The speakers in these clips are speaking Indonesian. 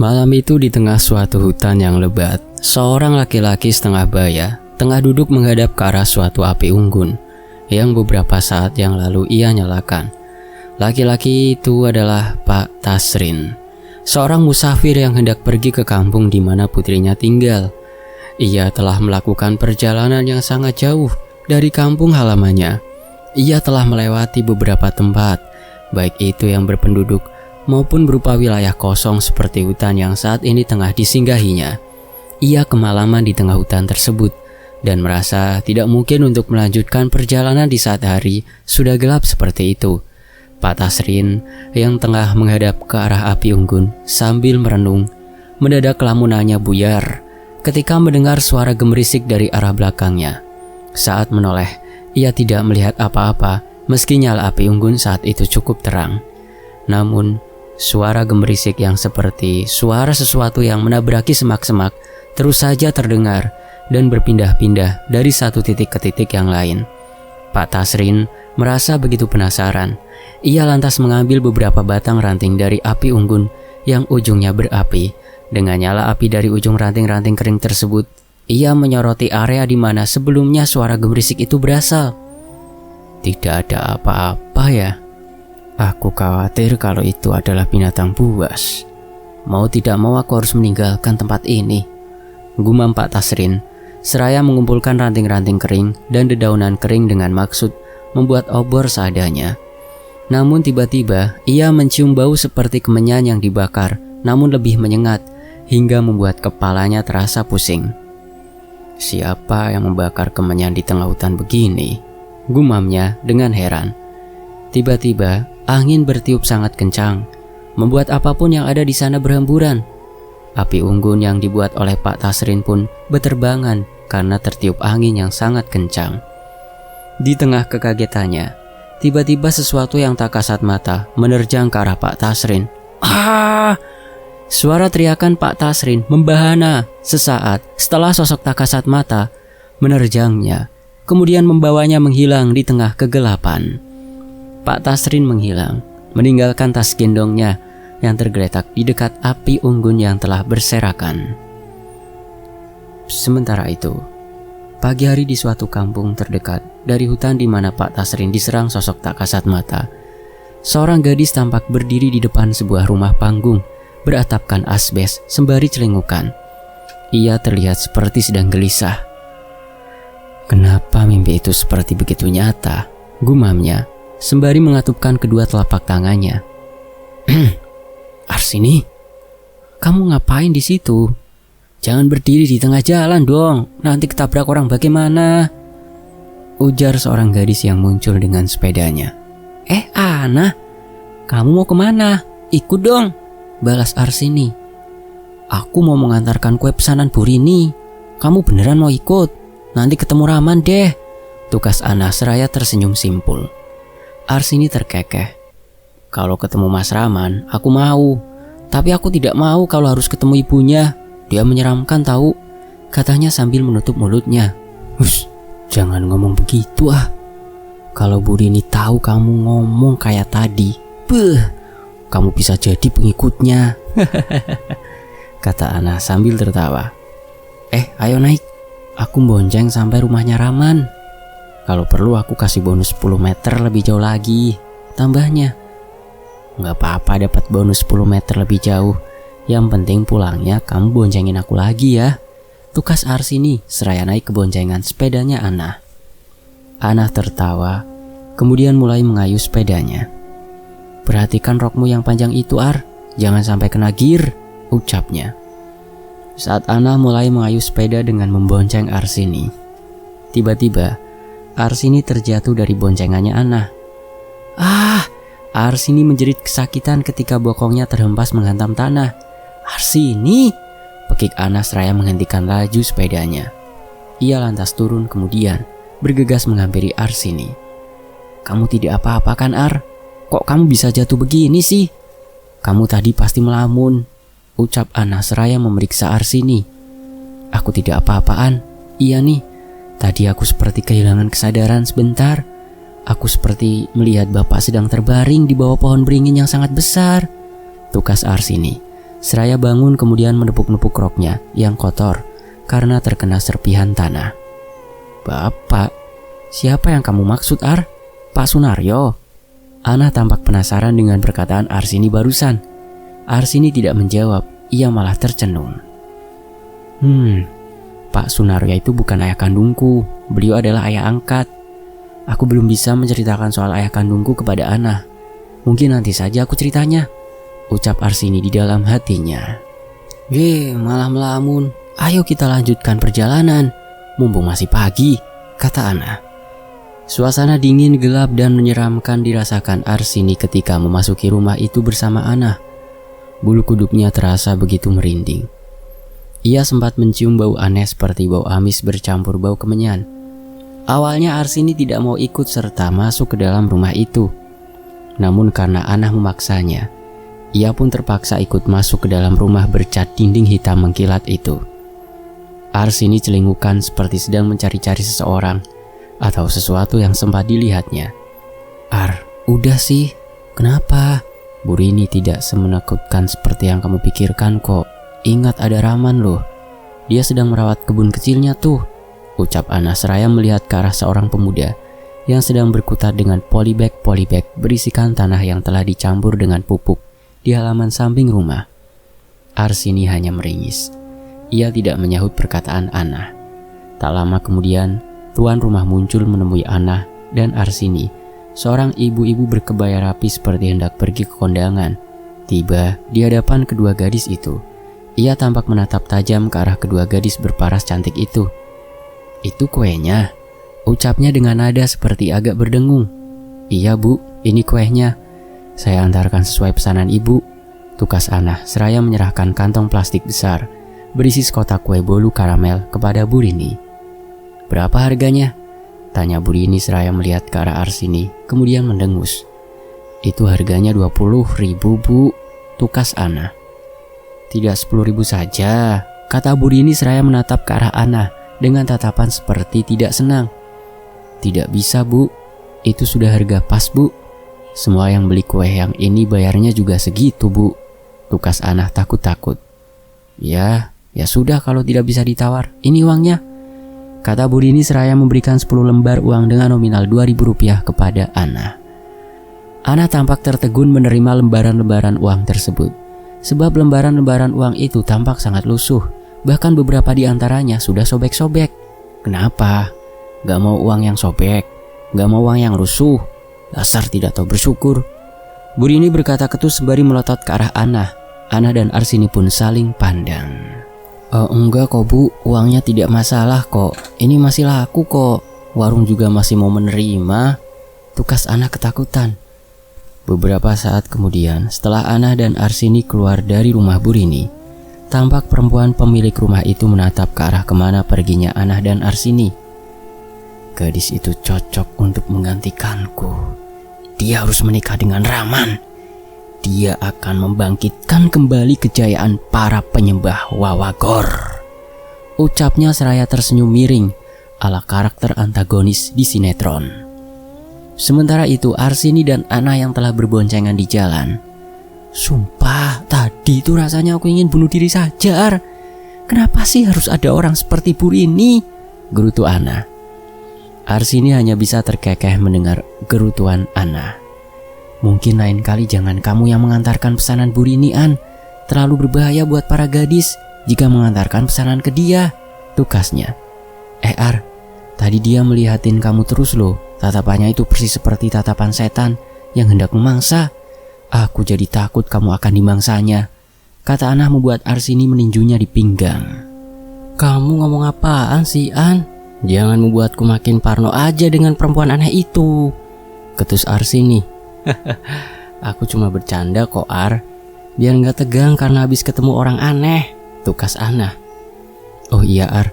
Malam itu di tengah suatu hutan yang lebat, seorang laki-laki setengah baya tengah duduk menghadap ke arah suatu api unggun yang beberapa saat yang lalu ia nyalakan. Laki-laki itu adalah Pak Tasrin, seorang musafir yang hendak pergi ke kampung di mana putrinya tinggal. Ia telah melakukan perjalanan yang sangat jauh dari kampung halamannya. Ia telah melewati beberapa tempat, baik itu yang berpenduduk maupun berupa wilayah kosong seperti hutan yang saat ini tengah disinggahinya. Ia kemalaman di tengah hutan tersebut dan merasa tidak mungkin untuk melanjutkan perjalanan di saat hari sudah gelap seperti itu. Pak Tasrin yang tengah menghadap ke arah api unggun sambil merenung, mendadak lamunannya buyar ketika mendengar suara gemerisik dari arah belakangnya. Saat menoleh, ia tidak melihat apa-apa meski nyala api unggun saat itu cukup terang. Namun, suara gemerisik yang seperti suara sesuatu yang menabraki semak-semak terus saja terdengar dan berpindah-pindah dari satu titik ke titik yang lain. Pak Tasrin merasa begitu penasaran. Ia lantas mengambil beberapa batang ranting dari api unggun yang ujungnya berapi. Dengan nyala api dari ujung ranting-ranting kering tersebut, ia menyoroti area di mana sebelumnya suara gemerisik itu berasal. Tidak ada apa-apa ya. Aku khawatir kalau itu adalah binatang buas. Mau tidak mau aku harus meninggalkan tempat ini, gumam Pak Tasrin, seraya mengumpulkan ranting-ranting kering dan dedaunan kering dengan maksud membuat obor seadanya. Namun tiba-tiba ia mencium bau seperti kemenyan yang dibakar, namun lebih menyengat, hingga membuat kepalanya terasa pusing. Siapa yang membakar kemenyan di tengah hutan begini? Gumamnya dengan heran. Tiba-tiba angin bertiup sangat kencang, membuat apapun yang ada di sana berhamburan. Api unggun yang dibuat oleh Pak Tasrin pun berterbangan karena tertiup angin yang sangat kencang. Di tengah kekagetannya, tiba-tiba sesuatu yang tak kasat mata menerjang ke arah Pak Tasrin. Ah! Suara teriakan Pak Tasrin membahana sesaat setelah sosok tak kasat mata menerjangnya, kemudian membawanya menghilang di tengah kegelapan. Pak Tasrin menghilang, meninggalkan tas gendongnya yang tergeletak di dekat api unggun yang telah berserakan. Sementara itu, pagi hari di suatu kampung terdekat dari hutan di mana Pak Tasrin diserang sosok tak kasat mata, seorang gadis tampak berdiri di depan sebuah rumah panggung beratapkan asbes sembari celingukan. Ia terlihat seperti sedang gelisah. Kenapa mimpi itu seperti begitu nyata? Gumamnya sembari mengatupkan kedua telapak tangannya. Arsini, kamu ngapain di situ? Jangan berdiri di tengah jalan dong, nanti ketabrak orang bagaimana? Ujar seorang gadis yang muncul dengan sepedanya. Ana, kamu mau kemana? Ikut dong, balas Arsini. Aku mau mengantarkan kue pesanan Bu Rini. Kamu beneran mau ikut? Nanti ketemu Rahman deh, tukas Ana seraya tersenyum simpul. Arsini terkekeh. Kalau ketemu Mas Rahman, aku mau. Tapi aku tidak mau kalau harus ketemu ibunya. Dia menyeramkan tahu, katanya sambil menutup mulutnya. Hush, jangan ngomong begitu ah. Kalau Bu Rini tahu kamu ngomong kayak tadi, kamu bisa jadi pengikutnya. Kata Ana sambil tertawa. Ayo naik. Aku bonceng sampai rumahnya Rahman. Kalau perlu aku kasih bonus 10 meter lebih jauh lagi, tambahnya. Gak apa-apa dapat bonus 10 meter lebih jauh. Yang penting pulangnya kamu boncengin aku lagi ya, tukas Arsini seraya naik ke boncengan sepedanya Ana. Ana tertawa, kemudian mulai mengayuh sepedanya. Perhatikan rokmu yang panjang itu Ar, jangan sampai kena gir, ucapnya. Saat Ana mulai mengayuh sepeda dengan membonceng Arsini, tiba-tiba Arsini terjatuh dari boncengannya Ana. Arsini menjerit kesakitan ketika bokongnya terhempas menghantam tanah. Arsini, pekik Ana seraya menghentikan laju sepedanya. Ia lantas turun kemudian bergegas menghampiri Arsini. Kamu tidak apa-apa kan Ar? Kok kamu bisa jatuh begini sih? Kamu tadi pasti melamun, ucap Ana seraya memeriksa Arsini. Aku tidak apa-apaan. Iya nih, tadi aku seperti kehilangan kesadaran sebentar. Aku seperti melihat bapak sedang terbaring di bawah pohon beringin yang sangat besar, tukas Arsini Seraya bangun kemudian menepuk-nepuk roknya yang kotor karena terkena serpihan tanah. "Bapak, siapa yang kamu maksud, Ar? Pak Sunaryo?" Ana tampak penasaran dengan perkataan Arsini barusan. Arsini tidak menjawab, ia malah tercenung. Pak Sunaryo itu bukan ayah kandungku, beliau adalah ayah angkat. Aku belum bisa menceritakan soal ayah kandungku kepada Ana. Mungkin nanti saja aku ceritanya, ucap Arsini di dalam hatinya. Malah melamun. Ayo kita lanjutkan perjalanan, mumpung masih pagi, kata Ana. Suasana dingin, gelap, dan menyeramkan dirasakan Arsini ketika memasuki rumah itu bersama Ana. Bulu kuduknya terasa begitu merinding. Ia sempat mencium bau aneh seperti bau amis bercampur bau kemenyan. Awalnya Arsini tidak mau ikut serta masuk ke dalam rumah itu. Namun karena Ana memaksanya, ia pun terpaksa ikut masuk ke dalam rumah bercat dinding hitam mengkilat itu. Arsini celingukan seperti sedang mencari-cari seseorang atau sesuatu yang sempat dilihatnya. "Ar, udah sih, kenapa? Bu Rini tidak semenakutkan seperti yang kamu pikirkan kok. Ingat ada Rahman loh. Dia sedang merawat kebun kecilnya tuh," ucap Ana seraya melihat ke arah seorang pemuda yang sedang berkutat dengan polybag berisikan tanah yang telah dicampur dengan pupuk di halaman samping rumah. Arsini hanya meringis. Ia tidak menyahut perkataan Ana. Tak lama kemudian, tuan rumah muncul menemui Ana dan Arsini, seorang ibu-ibu berkebaya rapi seperti hendak pergi ke kondangan. Tiba di hadapan kedua gadis itu. Ia tampak menatap tajam ke arah kedua gadis berparas cantik itu. "Itu kuenya," ucapnya dengan nada seperti agak berdengung. "Iya Bu, ini kuenya. Saya antarkan sesuai pesanan Ibu," tukas Ana seraya menyerahkan kantong plastik besar berisi sekotak kue bolu karamel kepada Bu Rini. "Berapa harganya?" tanya Bu Rini seraya melihat ke arah Arsini, kemudian mendengus. "Itu harganya 20.000 Bu," tukas Ana. "Tidak 10.000 saja," kata Bu Rini seraya menatap ke arah Ana dengan tatapan seperti tidak senang. "Tidak bisa Bu, itu sudah harga pas Bu. Semua yang beli kue yang ini bayarnya juga segitu Bu," tukas Ana takut-takut. Ya sudah kalau tidak bisa ditawar, ini uangnya," kata Bu Rini seraya memberikan 10 lembar uang dengan nominal Rp2.000 kepada Ana. Ana tampak tertegun menerima lembaran-lembaran uang tersebut, sebab lembaran-lembaran uang itu tampak sangat lusuh, bahkan beberapa di antaranya sudah sobek-sobek. "Kenapa? Gak mau uang yang sobek? Gak mau uang yang lusuh? Dasar tidak tahu bersyukur," Bu Rini berkata ketus sembari melotot ke arah Ana. Ana dan Arsini pun saling pandang. Enggak kok Bu, uangnya tidak masalah kok. Ini masih laku kok. Warung juga masih mau menerima," tukas Ana ketakutan. Beberapa saat kemudian, setelah Ana dan Arsini keluar dari rumah Bu Rini, tampak perempuan pemilik rumah itu menatap ke arah kemana perginya Ana dan Arsini. "Gadis itu cocok untuk menggantikanku. Dia harus menikah dengan Rahman. Dia akan membangkitkan kembali kejayaan para penyembah Wawagor," ucapnya seraya tersenyum miring ala karakter antagonis di sinetron. Sementara itu Arsini dan Ana yang telah berboncengan di jalan. "Sumpah, tadi itu rasanya aku ingin bunuh diri saja, Ar. Kenapa sih harus ada orang seperti Bu Rini?" gerutu Ana. Arsini hanya bisa terkekeh mendengar gerutuan Ana. "Mungkin lain kali jangan kamu yang mengantarkan pesanan Bu Rini, An. Terlalu berbahaya buat para gadis jika mengantarkan pesanan ke dia," tukasnya. Ar, tadi dia melihatin kamu terus loh. Tatapannya itu persis seperti tatapan setan yang hendak memangsa. Aku jadi takut kamu akan dimangsanya," kata Ana membuat Arsini meninjunya di pinggang. "Kamu ngomong apaan sih, An? Jangan membuatku makin parno aja dengan perempuan aneh itu," ketus Arsini. "Aku cuma bercanda kok, Ar. Biar gak tegang karena habis ketemu orang aneh," tukas Ana. "Oh iya, Ar.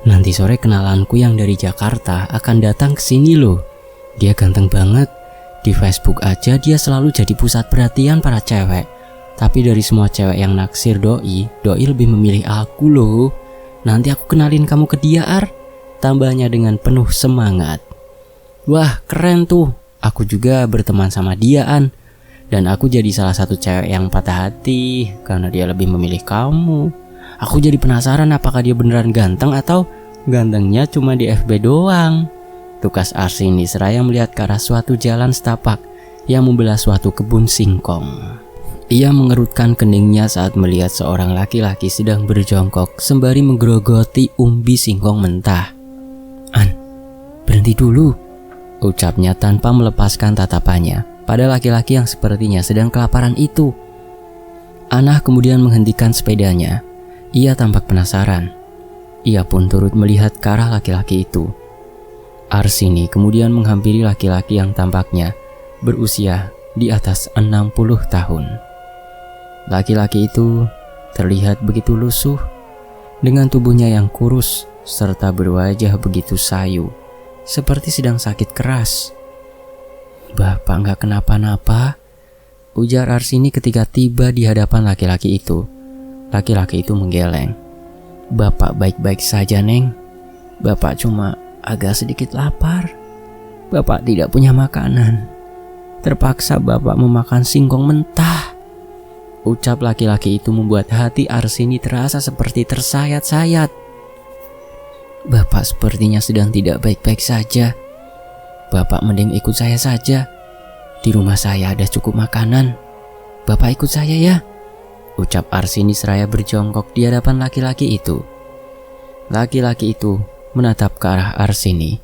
Nanti sore kenalanku yang dari Jakarta akan datang ke sini loh. Dia ganteng banget. Di Facebook aja dia selalu jadi pusat perhatian para cewek. Tapi dari semua cewek yang naksir doi lebih memilih aku loh. Nanti aku kenalin kamu ke dia, Ar," tambahnya dengan penuh semangat. "Wah, keren tuh. Aku juga berteman sama dia, An. Dan aku jadi salah satu cewek yang patah hati karena dia lebih memilih kamu. Aku jadi penasaran apakah dia beneran ganteng atau gantengnya cuma di FB doang. Tukas Arsini seraya melihat ke arah suatu jalan setapak yang membelah suatu kebun singkong. Ia mengerutkan keningnya saat melihat seorang laki-laki sedang berjongkok sembari menggerogoti umbi singkong mentah. "An, berhenti dulu," ucapnya tanpa melepaskan tatapannya pada laki-laki yang sepertinya sedang kelaparan itu. Anah kemudian menghentikan sepedanya. Ia tampak penasaran. Ia pun turut melihat ke arah laki-laki itu. Arsini kemudian menghampiri laki-laki yang tampaknya berusia di atas 60 tahun. Laki-laki itu terlihat begitu lusuh dengan tubuhnya yang kurus serta berwajah begitu sayu, seperti sedang sakit keras. "Bapak nggak kenapa-napa?" ujar Arsini ketika tiba di hadapan laki-laki itu. Laki-laki itu menggeleng. "Bapak baik-baik saja, Neng. Bapak cuma agak sedikit lapar. Bapak tidak punya makanan. Terpaksa Bapak memakan singkong mentah." Ucap laki-laki itu membuat hati Arsini terasa seperti tersayat-sayat. "Bapak sepertinya sedang tidak baik-baik saja. Bapak mending ikut saya saja. Di rumah saya ada cukup makanan. Bapak ikut saya ya," ucap Arsini seraya berjongkok di hadapan laki-laki itu. Laki-laki itu menatap ke arah Arsini.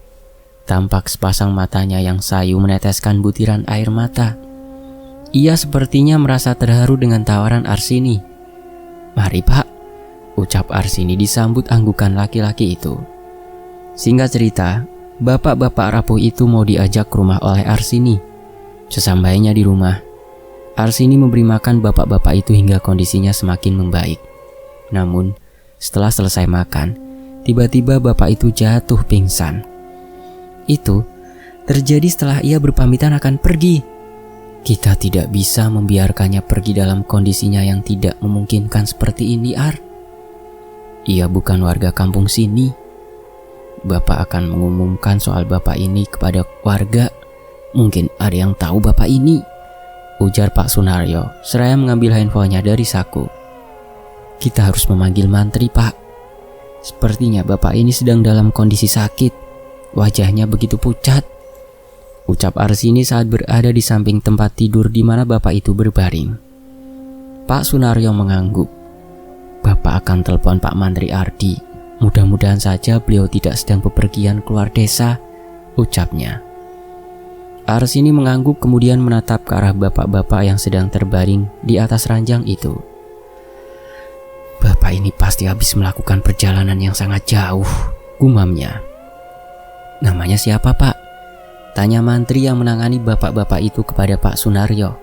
Tampak sepasang matanya yang sayu meneteskan butiran air mata. Ia sepertinya merasa terharu dengan tawaran Arsini. "Mari Pak," ucap Arsini disambut anggukan laki-laki itu. Singkat cerita, bapak-bapak rapuh itu mau diajak ke rumah oleh Arsini. Sesampainya di rumah, Arsini memberi makan bapak-bapak itu hingga kondisinya semakin membaik. Namun, setelah selesai makan, tiba-tiba bapak itu jatuh pingsan. Itu terjadi setelah ia berpamitan akan pergi. Kita tidak bisa membiarkannya pergi dalam kondisinya yang tidak memungkinkan seperti ini, Ar. Ia bukan warga kampung sini. Bapak akan mengumumkan soal bapak ini kepada warga. Mungkin ada yang tahu bapak ini, ujar Pak Sunaryo seraya mengambil handphonenya dari saku. "Kita harus memanggil mantri, Pak. Sepertinya bapak ini sedang dalam kondisi sakit. Wajahnya begitu pucat," ucap Arsini saat berada di samping tempat tidur di mana bapak itu berbaring. Pak Sunaryo mengangguk. "Bapak akan telepon Pak Mantri Ardi. Mudah-mudahan saja beliau tidak sedang bepergian keluar desa," ucapnya. Arsini mengangguk kemudian menatap ke arah bapak-bapak yang sedang terbaring di atas ranjang itu. "Bapak ini pasti habis melakukan perjalanan yang sangat jauh," gumamnya. "Namanya siapa, Pak?" tanya mantri yang menangani bapak-bapak itu kepada Pak Sunaryo.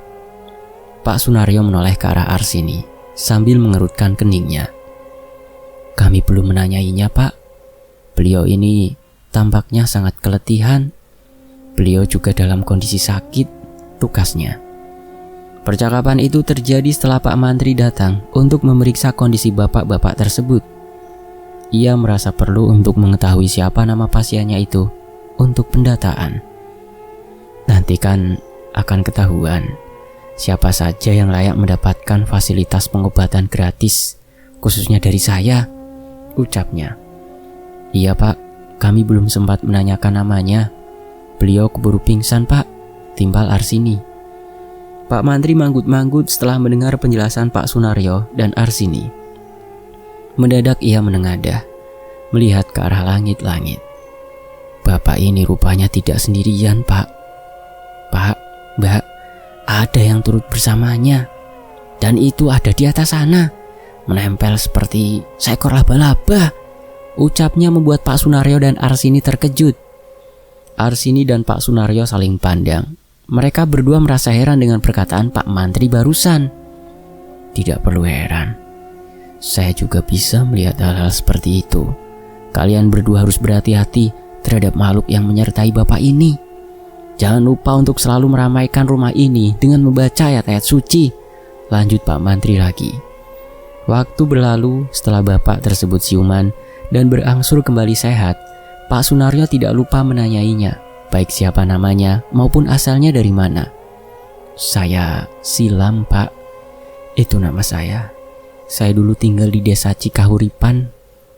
Pak Sunaryo menoleh ke arah Arsini sambil mengerutkan keningnya. "Kami belum menanyainya, Pak. Beliau ini tampaknya sangat keletihan. Beliau juga dalam kondisi sakit," tukasnya. Percakapan itu terjadi setelah Pak Mantri datang untuk memeriksa kondisi bapak-bapak tersebut. Ia merasa perlu untuk mengetahui siapa nama pasiennya itu untuk pendataan. Nanti kan akan ketahuan siapa saja yang layak mendapatkan fasilitas pengobatan gratis, khususnya dari saya, ucapnya. "Iya Pak, kami belum sempat menanyakan namanya. Beliau keburu pingsan Pak," timbal Arsini. Pak Mantri manggut-manggut setelah mendengar penjelasan Pak Sunaryo dan Arsini. Mendadak ia menengadah, melihat ke arah langit-langit. "Bapak ini rupanya tidak sendirian, Pak. Pak, Mbak, ada yang turut bersamanya. Dan itu ada di atas sana, menempel seperti seekor laba-laba," ucapnya membuat Pak Sunaryo dan Arsini terkejut. Arsini dan Pak Sunaryo saling pandang. Mereka berdua merasa heran dengan perkataan Pak Mantri barusan. "Tidak perlu heran. Saya juga bisa melihat hal-hal seperti itu. Kalian berdua harus berhati-hati terhadap makhluk yang menyertai Bapak ini. Jangan lupa untuk selalu meramaikan rumah ini dengan membaca ayat-ayat suci," lanjut Pak Mantri lagi. Waktu berlalu setelah bapak tersebut siuman dan berangsur kembali sehat. Pak Sunaryo tidak lupa menanyainya, baik siapa namanya maupun asalnya dari mana. Saya Silam, Pak. Itu nama saya. Saya dulu tinggal di desa Cikahuripan.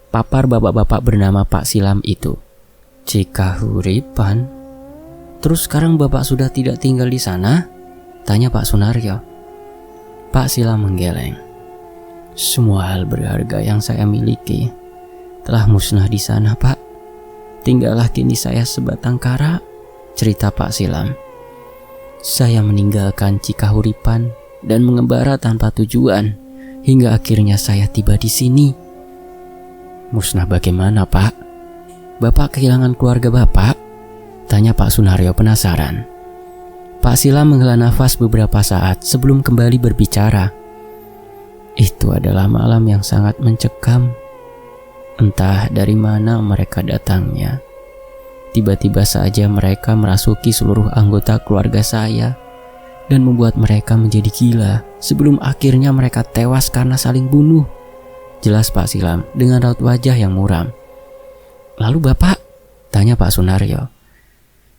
Papar bapak-bapak bernama Pak Silam itu. Cikahuripan? Terus sekarang bapak sudah tidak tinggal di sana? Tanya Pak Sunaryo. Pak Silam menggeleng. Semua hal berharga yang saya miliki telah musnah di sana, Pak. Tinggallah kini saya sebatang kara, cerita Pak Silam. Saya meninggalkan Cikahuripan dan mengembara tanpa tujuan hingga akhirnya saya tiba di sini. Musnah bagaimana, Pak? Bapak kehilangan keluarga Bapak? Tanya Pak Sunaryo penasaran. Pak Silam menghela nafas beberapa saat sebelum kembali berbicara. Itu adalah malam yang sangat mencekam. Entah dari mana mereka datangnya. Tiba-tiba saja mereka merasuki seluruh anggota keluarga saya dan membuat mereka menjadi gila sebelum akhirnya mereka tewas karena saling bunuh. Jelas Pak Silam dengan raut wajah yang muram. Lalu Bapak? Tanya Pak Sunaryo.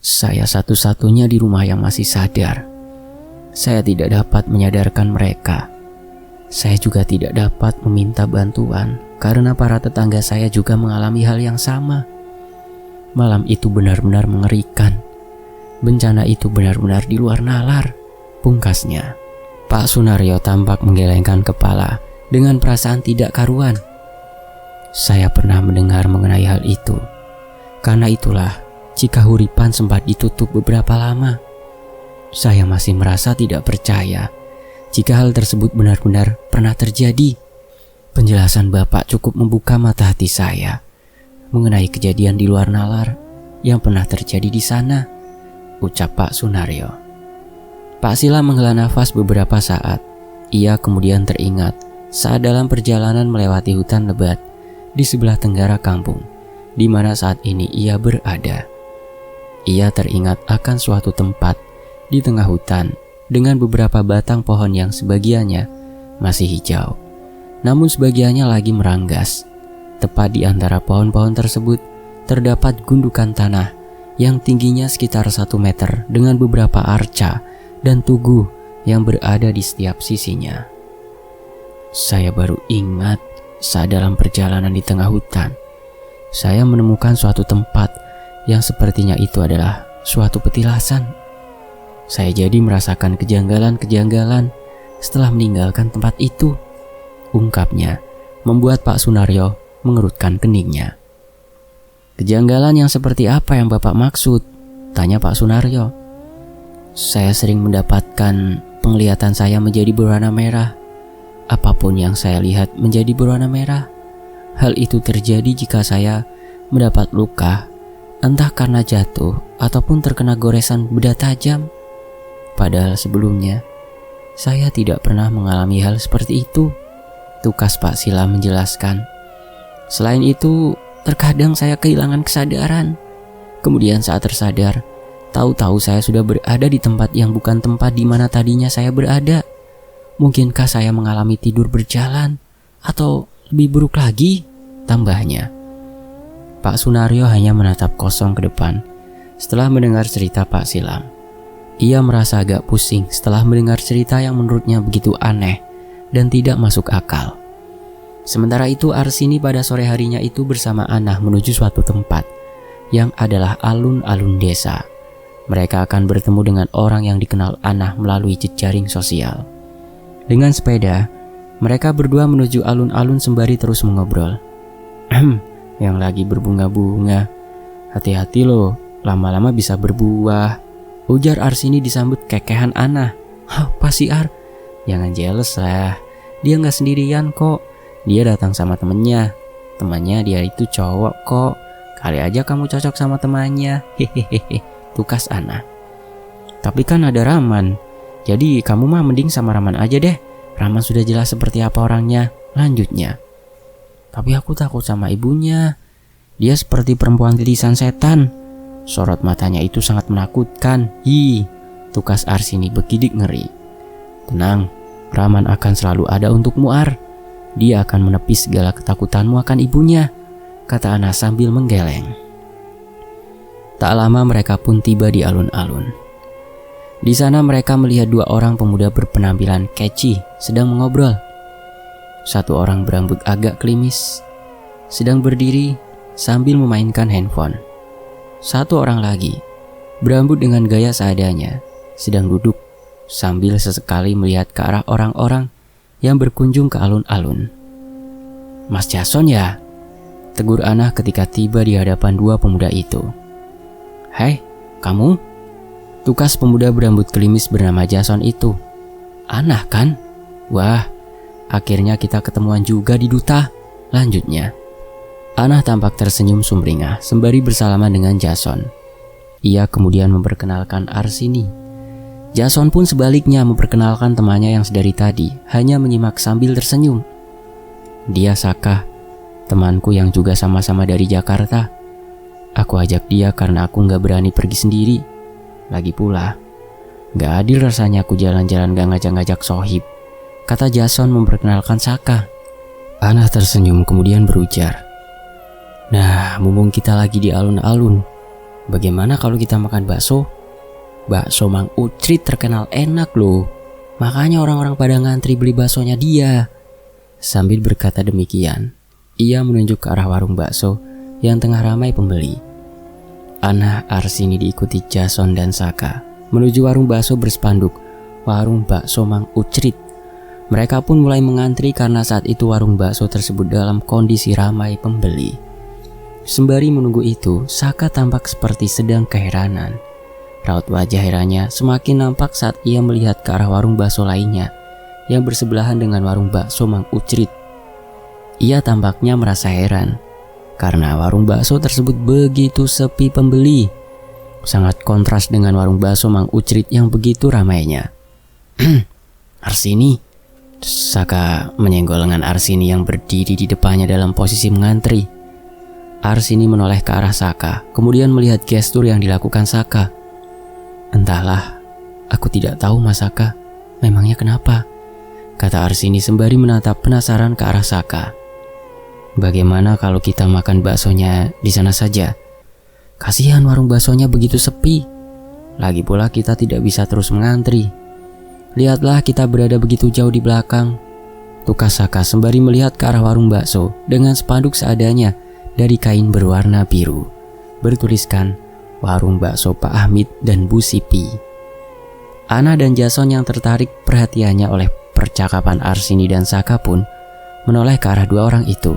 Saya satu-satunya di rumah yang masih sadar. Saya tidak dapat menyadarkan mereka. Saya juga tidak dapat meminta bantuan karena para tetangga saya juga mengalami hal yang sama. Malam itu benar-benar mengerikan. Bencana itu benar-benar di luar nalar, pungkasnya. Pak Sunaryo tampak menggelengkan kepala dengan perasaan tidak karuan. Saya pernah mendengar mengenai hal itu. Karena itulah Cikahuripan sempat ditutup beberapa lama. Saya masih merasa tidak percaya jika hal tersebut benar-benar pernah terjadi. Penjelasan Bapak cukup membuka mata hati saya mengenai kejadian di luar nalar yang pernah terjadi di sana, ucap Pak Sunaryo. Pak Silam menghela nafas beberapa saat. Ia kemudian teringat saat dalam perjalanan melewati hutan lebat di sebelah tenggara kampung, di mana saat ini ia berada. Ia teringat akan suatu tempat di tengah hutan dengan beberapa batang pohon yang sebagiannya masih hijau, namun sebagiannya lagi meranggas. Tepat di antara pohon-pohon tersebut terdapat gundukan tanah yang tingginya sekitar 1 meter dengan beberapa arca dan tugu yang berada di setiap sisinya. Saya baru ingat saat dalam perjalanan di tengah hutan, saya menemukan suatu tempat yang sepertinya itu adalah suatu petilasan. Saya jadi merasakan kejanggalan-kejanggalan setelah meninggalkan tempat itu, ungkapnya, membuat Pak Sunaryo mengerutkan keningnya. Kejanggalan yang seperti apa yang Bapak maksud? Tanya Pak Sunaryo. Saya sering mendapatkan penglihatan saya menjadi berwarna merah. Apapun yang saya lihat menjadi berwarna merah. Hal itu terjadi jika saya mendapat luka, entah karena jatuh ataupun terkena goresan benda tajam. Padahal sebelumnya saya tidak pernah mengalami hal seperti itu, tukas Pak Silam menjelaskan. Selain itu, terkadang saya kehilangan kesadaran. Kemudian saat tersadar, tahu-tahu saya sudah berada di tempat yang bukan tempat di mana tadinya saya berada. Mungkinkah saya mengalami tidur berjalan? Atau lebih buruk lagi? Tambahnya. Pak Sunaryo hanya menatap kosong ke depan setelah mendengar cerita Pak Silam. Ia merasa agak pusing setelah mendengar cerita yang menurutnya begitu aneh dan tidak masuk akal. Sementara itu Arsini pada sore harinya itu bersama Anah menuju suatu tempat yang adalah alun-alun desa. Mereka akan bertemu dengan orang yang dikenal Anah melalui jejaring sosial. Dengan sepeda, mereka berdua menuju alun-alun sembari terus mengobrol. Yang lagi berbunga-bunga. Hati-hati loh, lama-lama bisa berbuah, ujar Arsini disambut kekehan Anah. Apa sih Ar? Jangan jealous lah, dia gak sendirian kok. Dia datang sama temennya. Temannya dia itu cowok kok. Kali aja kamu cocok sama temannya. Hehehe, tukas Anah. Tapi kan ada Rahman. Jadi kamu mah mending sama Rahman aja deh. Rahman sudah jelas seperti apa orangnya, lanjutnya. Tapi aku takut sama ibunya. Dia seperti perempuan titisan setan. Sorot matanya itu sangat menakutkan. Hi, tukas Arsini bergidik ngeri. Tenang, Rahman akan selalu ada untukmu Ar. Dia akan menepis segala ketakutanmu akan ibunya, kata Anah sambil menggeleng. Tak lama mereka pun tiba di alun-alun. Di sana mereka melihat dua orang pemuda berpenampilan catchy sedang mengobrol. Satu orang berambut agak klimis, sedang berdiri sambil memainkan handphone. Satu orang lagi berambut dengan gaya seadanya, sedang duduk sambil sesekali melihat ke arah orang-orang yang berkunjung ke alun-alun. "Mas Jason ya?" tegur Anah ketika tiba di hadapan dua pemuda itu. "Hai, kamu?" tukas pemuda berambut klimis bernama Jason itu. "Anah kan? Wah, akhirnya kita ketemuan juga di duta," lanjutnya. Anah tampak tersenyum sumringah sembari bersalaman dengan Jason. Ia kemudian memperkenalkan Arsini. Jason pun sebaliknya memperkenalkan temannya yang sedari tadi hanya menyimak sambil tersenyum. "Dia Saka, temanku yang juga sama-sama dari Jakarta. Aku ajak dia karena aku gak berani pergi sendiri. Lagi pula, gak adil rasanya aku jalan-jalan gak ngajak-ngajak sohib," kata Jason memperkenalkan Saka. Anah tersenyum kemudian berujar, "Nah, mumpung kita lagi di alun-alun, bagaimana kalau kita makan bakso? Bakso Mang Ucrit terkenal enak loh. Makanya orang-orang pada ngantri beli baksonya dia." Sambil berkata demikian, ia menunjuk ke arah warung bakso yang tengah ramai pembeli. Anah, Arsini diikuti Jason dan Saka menuju warung bakso berspanduk Warung Bakso Mang Ucrit. Mereka pun mulai mengantri karena saat itu warung bakso tersebut dalam kondisi ramai pembeli. Sembari menunggu itu, Saka tampak seperti sedang keheranan. Raut wajah herannya semakin nampak saat ia melihat ke arah warung bakso lainnya yang bersebelahan dengan warung bakso Mang Ucrit. Ia tampaknya merasa heran karena warung bakso tersebut begitu sepi pembeli. Sangat kontras dengan warung bakso Mang Ucrit yang begitu ramainya. "Arsini," Saka menyenggol lengan Arsini yang berdiri di depannya dalam posisi mengantri. Arsini menoleh ke arah Saka, kemudian melihat gestur yang dilakukan Saka. "Entahlah, aku tidak tahu Mas Saka, memangnya kenapa?" kata Arsini sembari menatap penasaran ke arah Saka. "Bagaimana kalau kita makan baksonya di sana saja? Kasihan warung baksonya begitu sepi. Lagi pula kita tidak bisa terus mengantri. Lihatlah kita berada begitu jauh di belakang," tukas Saka sembari melihat ke arah warung bakso dengan spanduk seadanya dari kain berwarna biru, bertuliskan Warung Bakso Pak Hamid dan Bu Sipi. Anah dan Jason yang tertarik perhatiannya oleh percakapan Arsini dan Saka pun menoleh ke arah dua orang itu.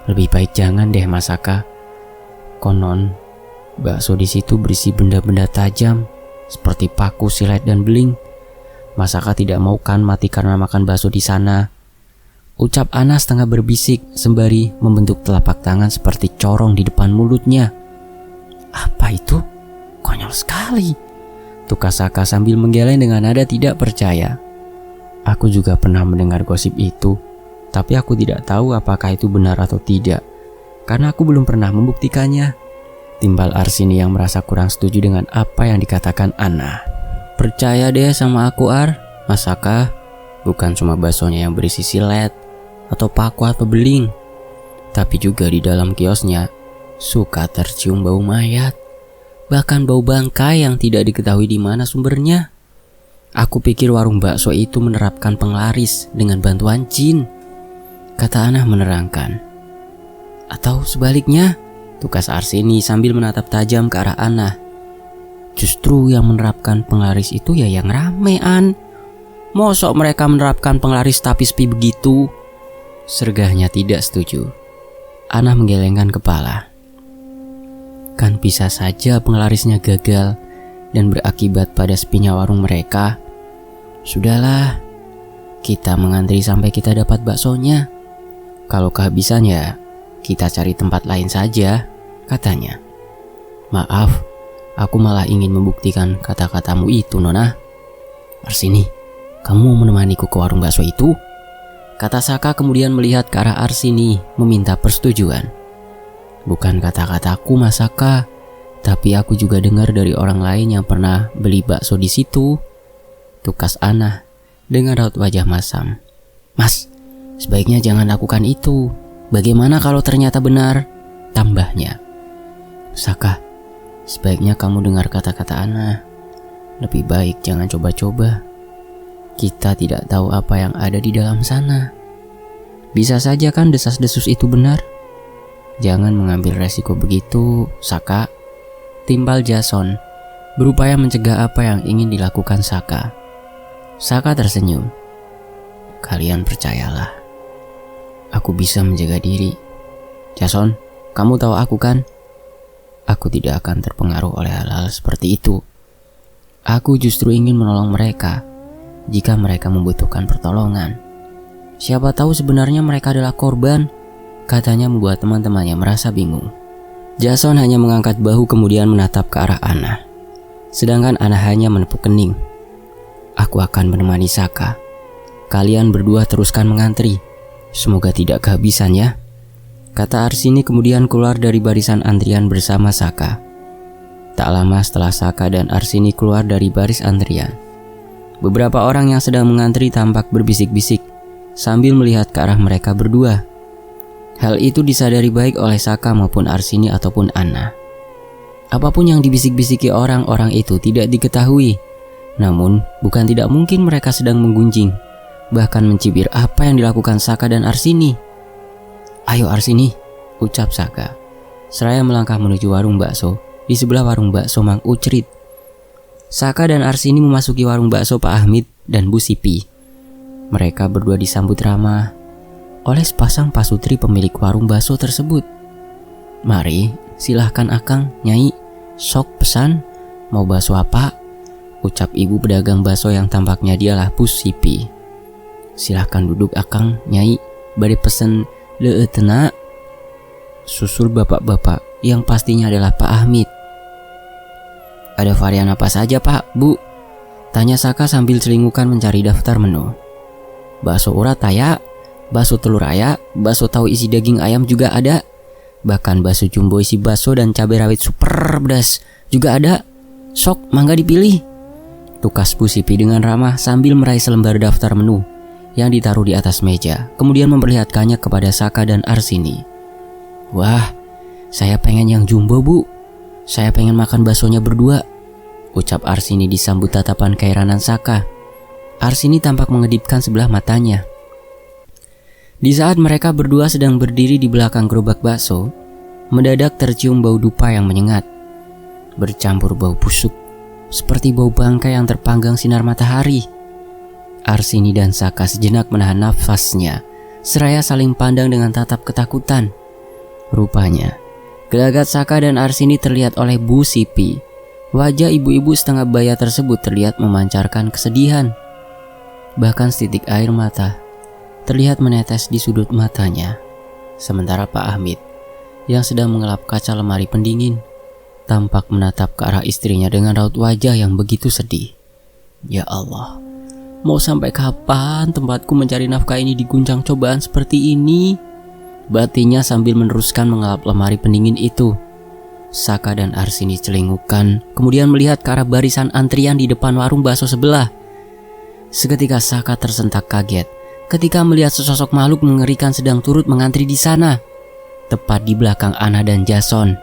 "Lebih baik jangan deh Mas Saka. Konon bakso di situ berisi benda-benda tajam seperti paku, silet, dan beling. Mas Saka tidak mau kan mati karena makan bakso di sana?" ucap Anah setengah berbisik sembari membentuk telapak tangan seperti corong di depan mulutnya. "Apa itu? Konyol sekali," tukas Saka sambil menggeleng dengan nada tidak percaya. "Aku juga pernah mendengar gosip itu, tapi aku tidak tahu apakah itu benar atau tidak, karena aku belum pernah membuktikannya," timbal Arsini yang merasa kurang setuju dengan apa yang dikatakan Anah. "Percaya deh sama aku Mas Saka, bukan cuma baksonya yang berisi silet atau paku atau beling, tapi juga di dalam kiosnya suka tercium bau mayat, bahkan bau bangkai yang tidak diketahui di mana sumbernya. Aku pikir warung bakso itu menerapkan penglaris dengan bantuan jin," kata Anah menerangkan. "Atau sebaliknya," tukas Arsini sambil menatap tajam ke arah Anah. "Justru yang menerapkan penglaris itu ya yang ramean. Mosok mereka menerapkan penglaris tapi sepi begitu?" sergahnya tidak setuju. Anah menggelengkan kepala. "Kan bisa saja penglarisnya gagal dan berakibat pada sepinya warung mereka. Sudahlah, kita mengantri sampai kita dapat baksonya. Kalau kehabisan ya kita cari tempat lain saja," katanya. "Maaf, aku malah ingin membuktikan kata-katamu itu, Nona." "Arsini, kamu menemaniku ke warung bakso itu?" kata Saka kemudian melihat ke arah Arsini meminta persetujuan. "Bukan kata-kataku Mas Saka, tapi aku juga dengar dari orang lain yang pernah beli bakso di situ," tukas Anah dengan raut wajah masam. "Mas, sebaiknya jangan lakukan itu. Bagaimana kalau ternyata benar?" tambahnya. "Saka, sebaiknya kamu dengar kata-kata Anah. Lebih baik jangan coba-coba. Kita tidak tahu apa yang ada di dalam sana. Bisa saja kan desas-desus itu benar. Jangan mengambil resiko begitu, Saka. Timpal Jason berupaya mencegah apa yang ingin dilakukan Saka. Saka tersenyum. Kalian percayalah, aku bisa menjaga diri. Jason, kamu tahu aku kan? Aku tidak akan terpengaruh oleh hal-hal seperti itu. Aku justru ingin menolong mereka jika mereka membutuhkan pertolongan. Siapa tahu sebenarnya mereka adalah korban, katanya membuat teman-temannya merasa bingung. Jason hanya mengangkat bahu kemudian menatap ke arah Anna. Sedangkan Anna hanya menepuk kening. Aku akan menemani Saka. Kalian berdua teruskan mengantri. Semoga tidak kehabisan ya, kata Arsini kemudian keluar dari barisan antrian bersama Saka. Tak lama setelah Saka dan Arsini keluar dari baris antrian, beberapa orang yang sedang mengantri tampak berbisik-bisik sambil melihat ke arah mereka berdua. Hal itu disadari baik oleh Saka maupun Arsini ataupun Anna. Apapun yang dibisik-bisiki orang-orang itu tidak diketahui. Namun, bukan tidak mungkin mereka sedang menggunjing, bahkan mencibir apa yang dilakukan Saka dan Arsini. Ayo Arsini, ucap Saka, seraya melangkah menuju warung bakso di sebelah warung bakso Mang Ucrit. Saka dan Arsini memasuki warung bakso Pak Ahmid dan Bu Sipi. Mereka berdua disambut ramah oleh sepasang pasutri pemilik warung bakso tersebut. Mari, silahkan Akang, Nyai, sok pesan, mau bakso apa? Ucap ibu pedagang bakso yang tampaknya dialah Bu Sipi. Silahkan duduk Akang, Nyai, bari pesen leetena. Susul bapak-bapak yang pastinya adalah Pak Ahmid. Ada varian apa saja Pak, Bu? Tanya Saka sambil celingukan mencari daftar menu. Bakso urat aya, bakso telur aya, bakso tahu isi daging ayam juga ada. Bahkan bakso jumbo isi bakso dan cabai rawit super pedas juga ada. Sok, mangga dipilih. Tukas Bu Sipi dengan ramah sambil meraih selembar daftar menu yang ditaruh di atas meja, kemudian memperlihatkannya kepada Saka dan Arsini. Wah, saya pengen yang jumbo Bu. Saya pengen makan baksonya berdua, ucap Arsini disambut tatapan keheranan Saka. Arsini tampak mengedipkan sebelah matanya. Di saat mereka berdua sedang berdiri di belakang gerobak bakso, mendadak tercium bau dupa yang menyengat, bercampur bau busuk, seperti bau bangkai yang terpanggang sinar matahari. Arsini dan Saka sejenak menahan nafasnya, seraya saling pandang dengan tatap ketakutan. Rupanya, gelagat Saka dan Arsini terlihat oleh Bu Sipi. Wajah ibu-ibu setengah baya tersebut terlihat memancarkan kesedihan. Bahkan setitik air mata terlihat menetes di sudut matanya. Sementara Pak Ahmid yang sedang mengelap kaca lemari pendingin tampak menatap ke arah istrinya dengan raut wajah yang begitu sedih. Ya Allah, mau sampai kapan tempatku mencari nafkah ini diguncang cobaan seperti ini? Batinnya sambil meneruskan mengelap lemari pendingin itu. Saka dan Arsini celingukan, kemudian melihat ke arah barisan antrian di depan warung bakso sebelah. Seketika Saka tersentak kaget ketika melihat sesosok makhluk mengerikan sedang turut mengantri di sana, tepat di belakang Anna dan Jason.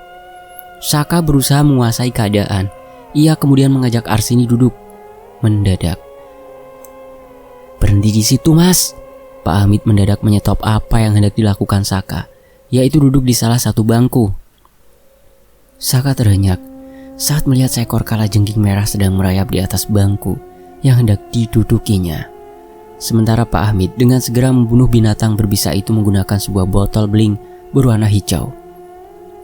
Saka berusaha menguasai keadaan. Ia kemudian mengajak Arsini duduk. Mendadak, berhenti di situ Mas. Pak Hamid mendadak menyetop apa yang hendak dilakukan Saka, yaitu duduk di salah satu bangku. Saka terhenyak saat melihat seekor kalajengking merah sedang merayap di atas bangku yang hendak didudukinya. Sementara Pak Hamid dengan segera membunuh binatang berbisa itu menggunakan sebuah botol beling berwarna hijau.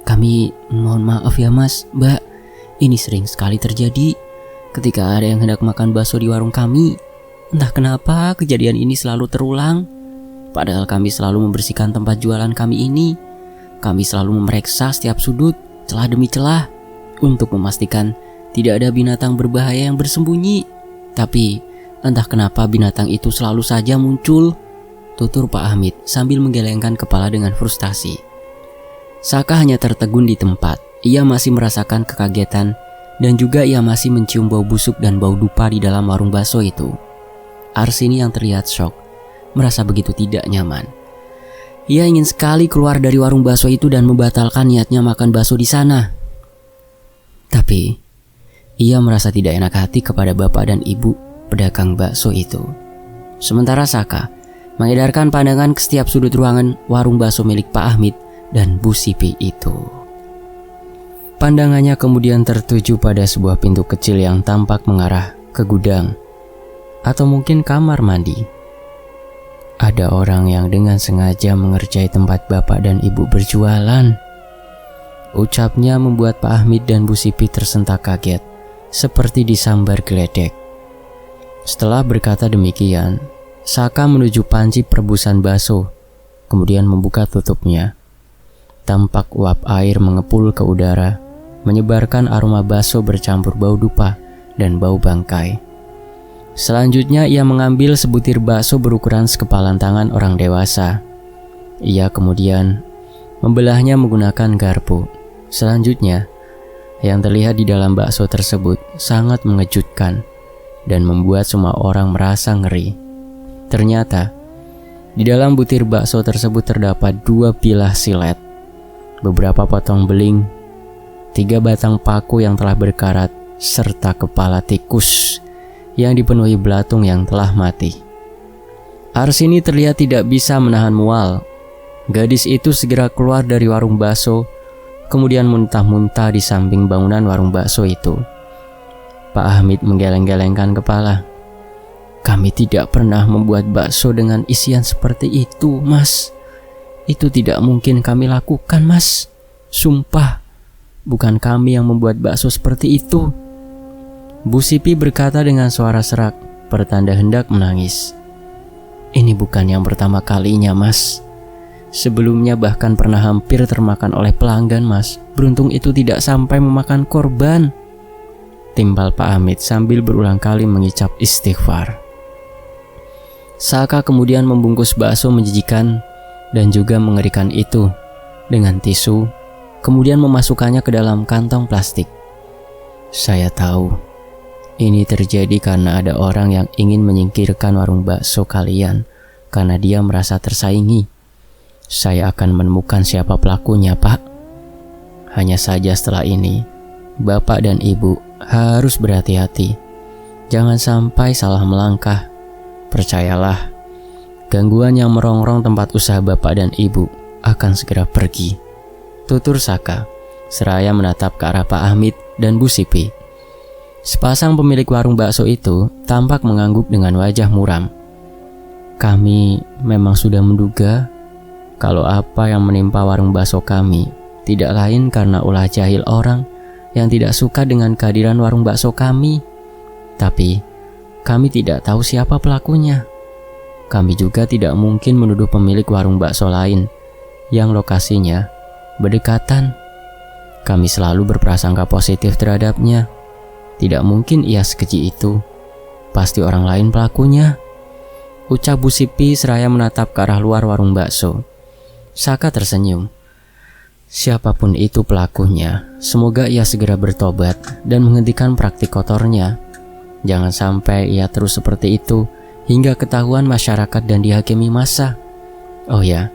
Kami mohon maaf ya Mas, Mbak. Ini sering sekali terjadi ketika ada yang hendak makan bakso di warung kami. Entah kenapa kejadian ini selalu terulang. Padahal kami selalu membersihkan tempat jualan kami ini. Kami selalu memeriksa setiap sudut, celah demi celah, untuk memastikan tidak ada binatang berbahaya yang bersembunyi. Tapi entah kenapa binatang itu selalu saja muncul, tutur Pak Hamid sambil menggelengkan kepala dengan frustasi. Saka hanya tertegun di tempat. Ia masih merasakan kekagetan dan juga ia masih mencium bau busuk dan bau dupa di dalam warung bakso itu. Arsini yang terlihat shock, merasa begitu tidak nyaman. Ia ingin sekali keluar dari warung bakso itu dan membatalkan niatnya makan bakso di sana. Tapi Ia merasa tidak enak hati kepada bapak dan ibu pedagang bakso itu. Sementara Saka mengedarkan pandangan ke setiap sudut ruangan warung bakso milik Pak Hamid dan Bu Sipi itu. Pandangannya kemudian tertuju pada sebuah pintu kecil yang tampak mengarah ke gudang atau mungkin kamar mandi. Ada orang yang dengan sengaja mengerjai tempat bapak dan ibu berjualan. Ucapnya membuat Pak Hamid dan Bu Sipi tersentak kaget, seperti disambar geledek. Setelah berkata demikian, Saka menuju panci perebusan bakso, kemudian membuka tutupnya. Tampak uap air mengepul ke udara, menyebarkan aroma bakso bercampur bau dupa dan bau bangkai. Selanjutnya ia mengambil sebutir bakso berukuran sekepalan tangan orang dewasa. Ia kemudian membelahnya menggunakan garpu. Selanjutnya, yang terlihat di dalam bakso tersebut sangat mengejutkan dan membuat semua orang merasa ngeri. Ternyata, di dalam butir bakso tersebut terdapat 2 bilah silet, beberapa potong beling, 3 batang paku yang telah berkarat, serta kepala tikus yang dipenuhi belatung yang telah mati. Arsini terlihat tidak bisa menahan mual. Gadis itu segera keluar dari warung bakso, kemudian muntah-muntah di samping bangunan warung bakso itu. Pak Hamid menggeleng-gelengkan kepala. Kami tidak pernah membuat bakso dengan isian seperti itu, Mas. Itu tidak mungkin kami lakukan, Mas. Sumpah, bukan kami yang membuat bakso seperti itu. Bu Sipi berkata dengan suara serak, pertanda hendak menangis. Ini bukan yang pertama kalinya, Mas. Sebelumnya bahkan pernah hampir termakan oleh pelanggan, Mas. Beruntung itu tidak sampai memakan korban. Timbal Pak Hamid sambil berulang kali mengicap istighfar. Saka kemudian membungkus bakso menjijikan dan juga mengerikan itu dengan tisu, kemudian memasukkannya ke dalam kantong plastik. Saya tahu, ini terjadi karena ada orang yang ingin menyingkirkan warung bakso kalian karena dia merasa tersaingi. Saya akan menemukan siapa pelakunya, Pak. Hanya saja setelah ini, Bapak dan Ibu harus berhati-hati. Jangan sampai salah melangkah. Percayalah, gangguan yang merongrong tempat usaha Bapak dan Ibu akan segera pergi. Tutur Saka, seraya menatap ke arah Pak Hamid dan Bu Sipi. Sepasang pemilik warung bakso itu tampak mengangguk dengan wajah muram. Kami memang sudah menduga kalau apa yang menimpa warung bakso kami tidak lain karena ulah jahil orang yang tidak suka dengan kehadiran warung bakso kami. Tapi kami tidak tahu siapa pelakunya. Kami juga tidak mungkin menuduh pemilik warung bakso lain yang lokasinya berdekatan. Kami selalu berprasangka positif terhadapnya. Tidak mungkin ia sekeji itu. Pasti orang lain pelakunya, ucap Bu Sipi seraya menatap ke arah luar warung bakso. Saka tersenyum. Siapapun itu pelakunya, semoga ia segera bertobat dan menghentikan praktik kotornya. Jangan sampai ia terus seperti itu hingga ketahuan masyarakat dan dihakimi massa. Oh ya,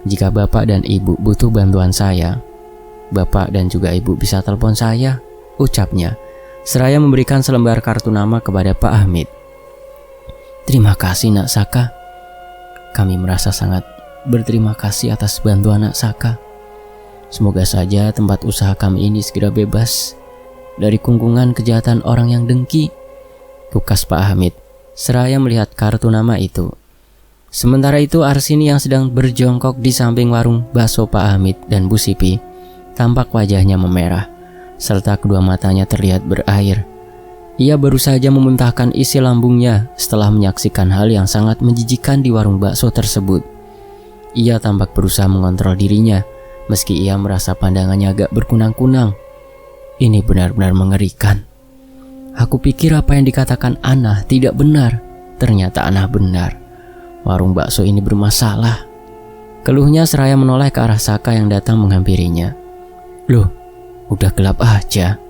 jika Bapak dan Ibu butuh bantuan saya, Bapak dan juga Ibu bisa telepon saya, ucapnya, seraya memberikan selembar kartu nama kepada Pak Hamid. Terima kasih, Nak Saka. Kami merasa sangat berterima kasih atas bantuan Nak Saka. Semoga saja tempat usaha kami ini segera bebas dari kungkungan kejahatan orang yang dengki, tukas Pak Hamid seraya melihat kartu nama itu. Sementara itu Arsini yang sedang berjongkok di samping warung bakso Pak Hamid dan Bu Sipi tampak wajahnya memerah, serta kedua matanya terlihat berair. Ia baru saja memuntahkan isi lambungnya setelah menyaksikan hal yang sangat menjijikan di warung bakso tersebut. Ia tampak berusaha mengontrol dirinya, meski ia merasa pandangannya agak berkunang-kunang. Ini benar-benar mengerikan. Aku pikir apa yang dikatakan Ana tidak benar. Ternyata Ana benar. Warung bakso ini bermasalah. Keluhnya seraya menoleh ke arah Saka yang datang menghampirinya. Loh, udah gelap aja.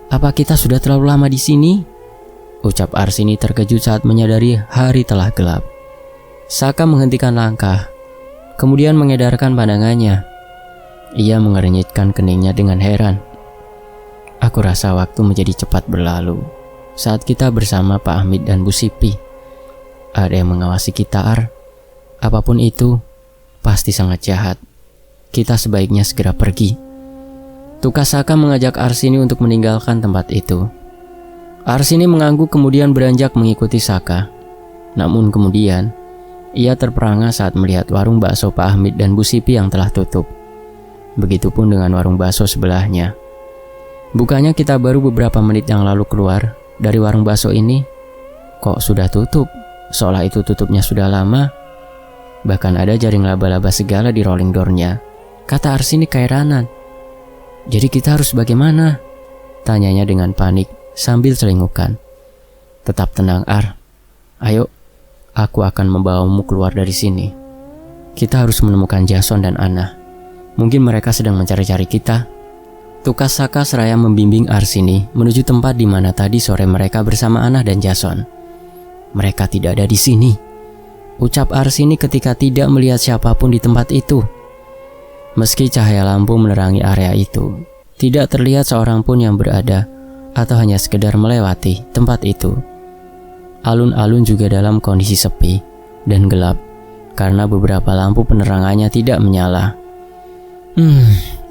Apa kita sudah terlalu lama di sini? Ucap Arsini terkejut saat menyadari hari telah gelap. Saka menghentikan langkah, kemudian mengedarkan pandangannya. Ia mengernyitkan keningnya dengan heran. Aku rasa waktu menjadi cepat berlalu saat kita bersama Pak Hamid dan Bu Sipi. Ada yang mengawasi kita, Ar. Apapun itu, pasti sangat jahat. Kita sebaiknya segera pergi. Tukas Saka mengajak Arsini untuk meninggalkan tempat itu. Arsini mengangguk kemudian beranjak mengikuti Saka. Namun kemudian, ia terperangah saat melihat warung bakso Pak Hamid dan Bu Sipi yang telah tutup. Begitupun dengan warung bakso sebelahnya. Bukannya kita baru beberapa menit yang lalu keluar dari warung bakso ini, kok sudah tutup? Seolah itu tutupnya sudah lama. Bahkan ada jaring laba-laba segala di rolling door-nya, kata Arsini keheranan. Jadi kita harus bagaimana? Tanyanya dengan panik sambil celingukan. Tetap tenang, Ar. Ayo, aku akan membawamu keluar dari sini. Kita harus menemukan Jason dan Anna. Mungkin mereka sedang mencari-cari kita. Tukas Saka seraya membimbing Arsini menuju tempat di mana tadi sore mereka bersama Anna dan Jason. Mereka tidak ada di sini, ucap Arsini ketika tidak melihat siapapun di tempat itu. Meski cahaya lampu menerangi area itu, tidak terlihat seorang pun yang berada atau hanya sekedar melewati tempat itu. Alun-alun juga dalam kondisi sepi dan gelap karena beberapa lampu penerangannya tidak menyala.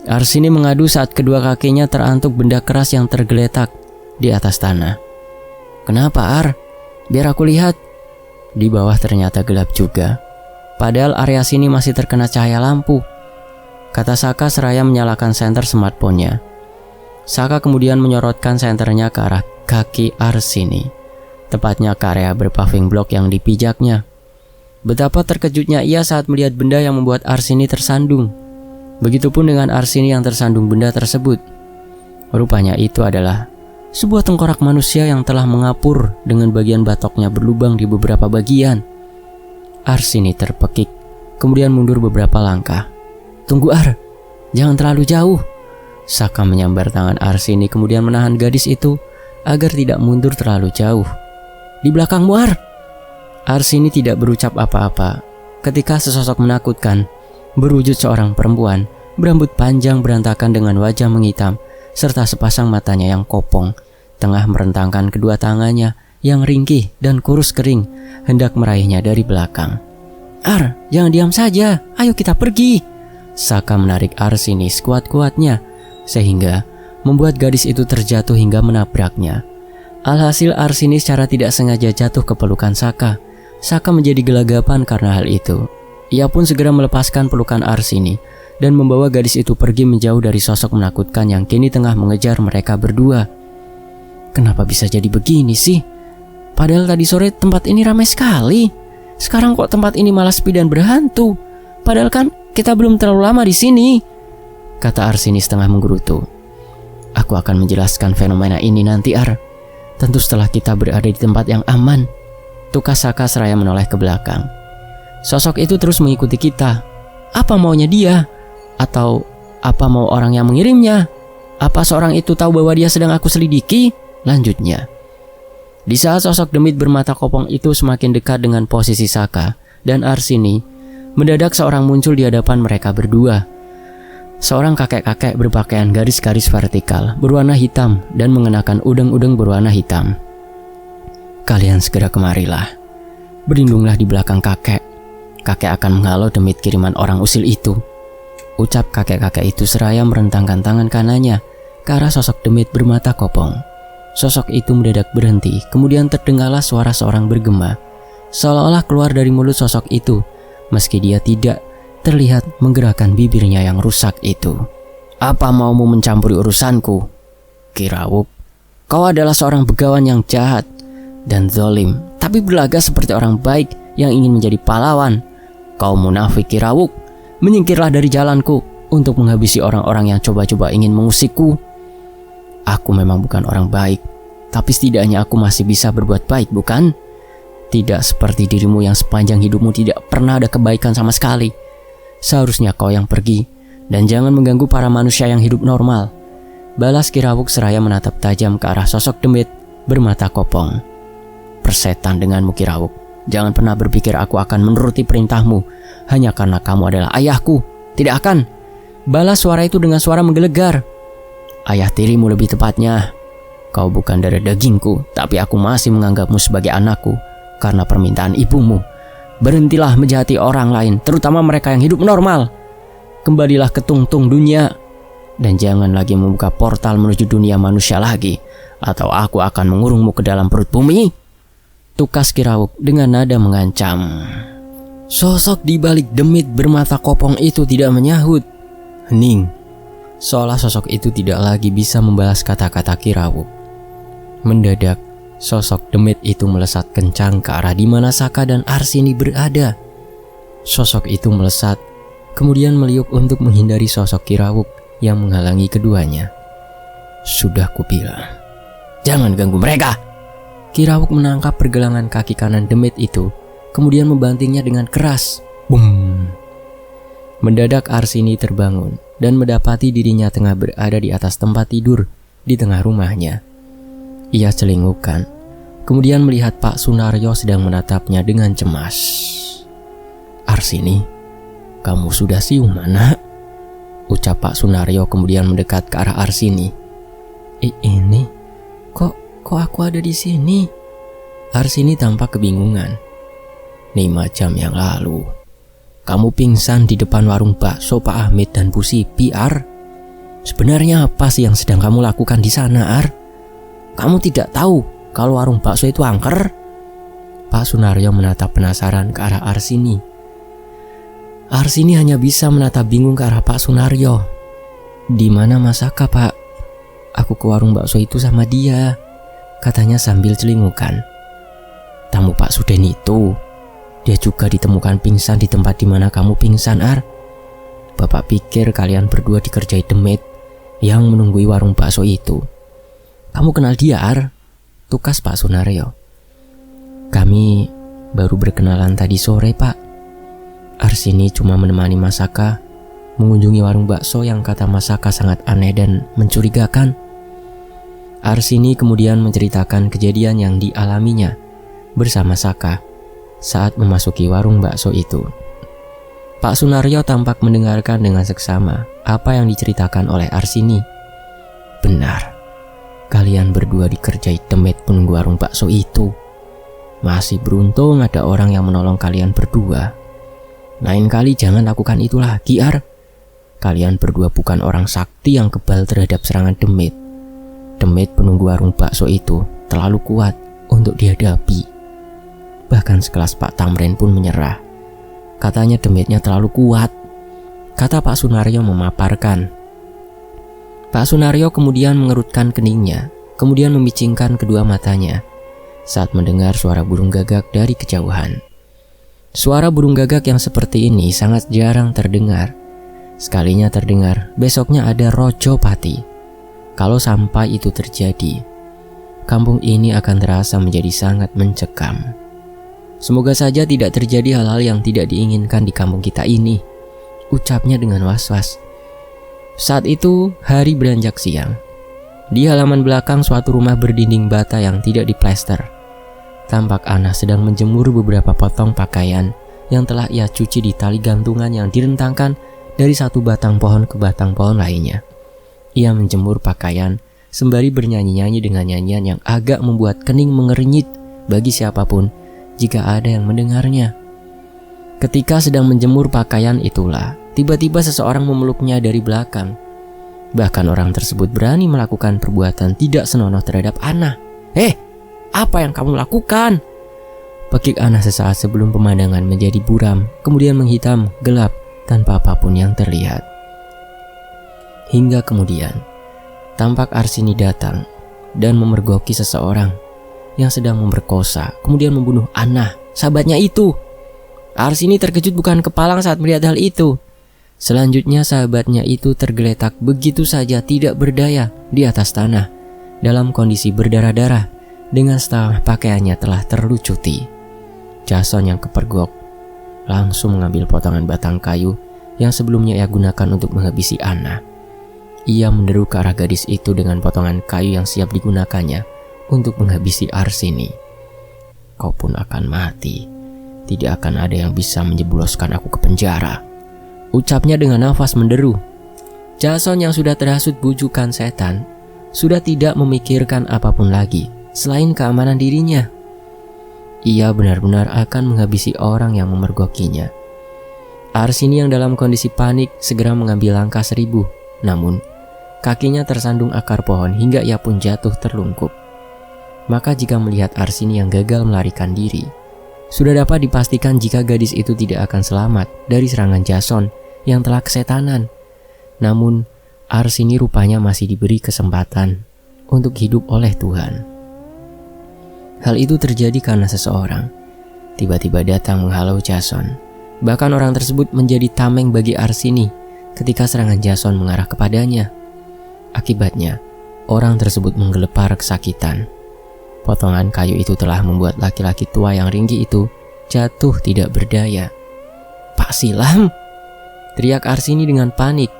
Arsini mengadu saat kedua kakinya terantuk benda keras yang tergeletak di atas tanah. Kenapa, Ar? Biar aku lihat. Di bawah ternyata gelap juga, padahal area sini masih terkena cahaya lampu, kata Saka seraya menyalakan senter smartphone-nya. Saka kemudian menyorotkan senternya ke arah kaki Arsini, tepatnya ke area berpaving block yang dipijaknya. Betapa terkejutnya ia saat melihat benda yang membuat Arsini tersandung. Begitupun dengan Arsini yang tersandung benda tersebut. Rupanya itu adalah sebuah tengkorak manusia yang telah mengapur dengan bagian batoknya berlubang di beberapa bagian. Arsini terpekik, kemudian mundur beberapa langkah. Tunggu, Ar, jangan terlalu jauh. Saka menyambar tangan Arsini kemudian menahan gadis itu agar tidak mundur terlalu jauh. Di belakangmu, Ar. Arsini tidak berucap apa-apa ketika sesosok menakutkan berwujud seorang perempuan berambut panjang berantakan dengan wajah menghitam serta sepasang matanya yang kopong, tengah merentangkan kedua tangannya yang ringkih dan kurus kering, hendak meraihnya dari belakang. Ar, jangan diam saja, ayo kita pergi. Saka menarik Arsini sekuat-kuatnya, sehingga membuat gadis itu terjatuh hingga menabraknya. Alhasil Arsini secara tidak sengaja jatuh ke pelukan Saka. Saka menjadi gelagapan karena hal itu. Ia pun segera melepaskan pelukan Arsini dan membawa gadis itu pergi menjauh dari sosok menakutkan yang kini tengah mengejar mereka berdua. Kenapa bisa jadi begini sih? Padahal tadi sore tempat ini ramai sekali. Sekarang kok tempat ini malah sepi dan berhantu. Padahal kan kita belum terlalu lama di sini, kata Arsini setengah menggerutu. Aku akan menjelaskan fenomena ini nanti, Ar. Tentu setelah kita berada di tempat yang aman. Tukas Saka seraya menoleh ke belakang. Sosok itu terus mengikuti kita. Apa maunya dia? Atau apa mau orang yang mengirimnya? Apa seorang itu tahu bahwa dia sedang aku selidiki? Lanjutnya. Di saat sosok demit bermata kopong itu semakin dekat dengan posisi Saka dan Arsini, mendadak seorang muncul di hadapan mereka berdua. Seorang kakek-kakek berpakaian garis-garis vertikal berwarna hitam dan mengenakan udeng-udeng berwarna hitam. Kalian segera kemarilah. Berlindunglah di belakang kakek. Kakek akan menghalau demit kiriman orang usil itu, ucap kakek-kakek itu seraya merentangkan tangan kanannya ke arah sosok demit bermata kopong. Sosok itu mendadak berhenti, kemudian terdengarlah suara seorang bergema, seolah-olah keluar dari mulut sosok itu, meski dia tidak terlihat menggerakkan bibirnya yang rusak itu. Apa maumu mencampuri urusanku? Kirawuk, kau adalah seorang begawan yang jahat dan zalim, tapi berlagak seperti orang baik yang ingin menjadi pahlawan. Kau munafik, Kirawuk. Menyingkirlah dari jalanku untuk menghabisi orang-orang yang coba-coba ingin mengusikku. Aku memang bukan orang baik, tapi setidaknya aku masih bisa berbuat baik, bukan? Tidak seperti dirimu yang sepanjang hidupmu tidak pernah ada kebaikan sama sekali. Seharusnya kau yang pergi dan jangan mengganggu para manusia yang hidup normal, balas Kirawuk seraya menatap tajam ke arah sosok demit bermata kopong. Persetan denganmu, Kirawuk. Jangan pernah berpikir aku akan menuruti perintahmu hanya karena kamu adalah ayahku. Tidak akan. Balas suara itu dengan suara menggelegar. Ayah tirimu lebih tepatnya. Kau bukan darah dagingku, tapi aku masih menganggapmu sebagai anakku karena permintaan ibumu. Berhentilah menjahati orang lain, terutama mereka yang hidup normal. Kembalilah ke tungtung dunia, dan jangan lagi membuka portal menuju dunia manusia lagi, atau aku akan mengurungmu ke dalam perut bumi. Tukas Kirawuk dengan nada mengancam. Sosok di balik demit bermata kopong itu tidak menyahut. Hening, seolah sosok itu tidak lagi bisa membalas kata-kata Kirawuk. Mendadak, sosok demit itu melesat kencang ke arah di mana Saka dan Arsini berada. Sosok itu melesat, kemudian meliuk untuk menghindari sosok Kirawuk yang menghalangi keduanya. Sudah kubilang, jangan ganggu mereka. Kirawuk menangkap pergelangan kaki kanan demit itu, kemudian membantingnya dengan keras. Bum. Mendadak Arsini terbangun dan mendapati dirinya tengah berada di atas tempat tidur di tengah rumahnya. Ia celingukkan, kemudian melihat Pak Sunaryo sedang menatapnya dengan cemas. Arsini, kamu sudah siuman, nak? Ucap Pak Sunaryo kemudian mendekat ke arah Arsini. Ini, kok aku ada di sini? Arsini tampak kebingungan. 5 jam yang lalu, kamu pingsan di depan warung bakso Pak Ahmed dan Bu Sipi, Ar. Sebenarnya apa sih yang sedang kamu lakukan di sana, Ar? Kamu tidak tahu kalau warung bakso itu angker? Pak Sunaryo menatap penasaran ke arah Arsini. Arsini hanya bisa menatap bingung ke arah Pak Sunaryo. Di mana Mas Saka, Pak? Aku ke warung bakso itu sama dia, katanya sambil celingukan. Tamu Pak Suden itu, dia juga ditemukan pingsan di tempat di mana kamu pingsan, Ar. Bapak pikir kalian berdua dikerjai demit yang menunggui warung bakso itu. Kamu kenal dia, Ar? Tukas Pak Sunaryo. Kami baru berkenalan tadi sore, Pak. Arsini cuma menemani Mas Saka mengunjungi warung bakso yang kata Mas Saka sangat aneh dan mencurigakan. Arsini kemudian menceritakan kejadian yang dialaminya bersama Saka saat memasuki warung bakso itu. Pak Sunaryo tampak mendengarkan dengan seksama apa yang diceritakan oleh Arsini. Benar, kalian berdua dikerjai demit penunggu warung bakso itu. Masih beruntung ada orang yang menolong kalian berdua. Lain kali jangan lakukan itu lagi, Ar. Kalian berdua bukan orang sakti yang kebal terhadap serangan demit. Demit penunggu warung bakso itu terlalu kuat untuk dihadapi. Bahkan sekelas Pak Tamrin pun menyerah. Katanya demitnya terlalu kuat, kata Pak Sunaryo memaparkan. Pak Sunaryo kemudian mengerutkan keningnya, kemudian memicingkan kedua matanya saat mendengar suara burung gagak dari kejauhan. Suara burung gagak yang seperti ini sangat jarang terdengar. Sekalinya terdengar, besoknya ada rojo pati. Kalau sampai itu terjadi, kampung ini akan terasa menjadi sangat mencekam. Semoga saja tidak terjadi hal-hal yang tidak diinginkan di kampung kita ini, ucapnya dengan was-was. Saat itu hari beranjak siang. Di halaman belakang suatu rumah berdinding bata yang tidak diplester, tampak Ana sedang menjemur beberapa potong pakaian yang telah ia cuci di tali gantungan yang direntangkan dari satu batang pohon ke batang pohon lainnya. Ia menjemur pakaian sembari bernyanyi-nyanyi dengan nyanyian yang agak membuat kening mengernyit bagi siapapun jika ada yang mendengarnya. Ketika sedang menjemur pakaian itulah, tiba-tiba seseorang memeluknya dari belakang. Bahkan orang tersebut berani melakukan perbuatan tidak senonoh terhadap Ana. Apa yang kamu lakukan? Pekik Ana sesaat sebelum pemandangan menjadi buram, kemudian menghitam, gelap, tanpa apapun yang terlihat. Hingga kemudian, tampak Arsini datang dan memergoki seseorang yang sedang memperkosa, kemudian membunuh Ana, sahabatnya itu. Arsini terkejut bukan kepalang saat melihat hal itu. Selanjutnya sahabatnya itu tergeletak begitu saja tidak berdaya di atas tanah dalam kondisi berdarah-darah dengan setengah pakaiannya telah terlucuti. Jason yang kepergok langsung mengambil potongan batang kayu yang sebelumnya ia gunakan untuk menghabisi Ana. Ia menderu ke arah gadis itu dengan potongan kayu yang siap digunakannya untuk menghabisi Arsini. Kau pun akan mati. Tidak akan ada yang bisa menjebloskan aku ke penjara, ucapnya dengan nafas menderu. Jason yang sudah terhasut bujukan setan sudah tidak memikirkan apapun lagi selain keamanan dirinya. Ia benar-benar akan menghabisi orang yang memergokinya. Arsini yang dalam kondisi panik segera mengambil langkah 1000, namun kakinya tersandung akar pohon hingga ia pun jatuh terlungkup. Maka jika melihat Arsini yang gagal melarikan diri, sudah dapat dipastikan jika gadis itu tidak akan selamat dari serangan Jason yang telah kesetanan. Namun Arsini rupanya masih diberi kesempatan untuk hidup oleh Tuhan. Hal itu terjadi karena seseorang tiba-tiba datang menghalau Jason. Bahkan orang tersebut menjadi tameng bagi Arsini ketika serangan Jason mengarah kepadanya. Akibatnya, orang tersebut menggelepar kesakitan. Potongan kayu itu telah membuat laki-laki tua yang ringkih itu jatuh tidak berdaya. "Pak Silam!" teriak Arsini dengan panik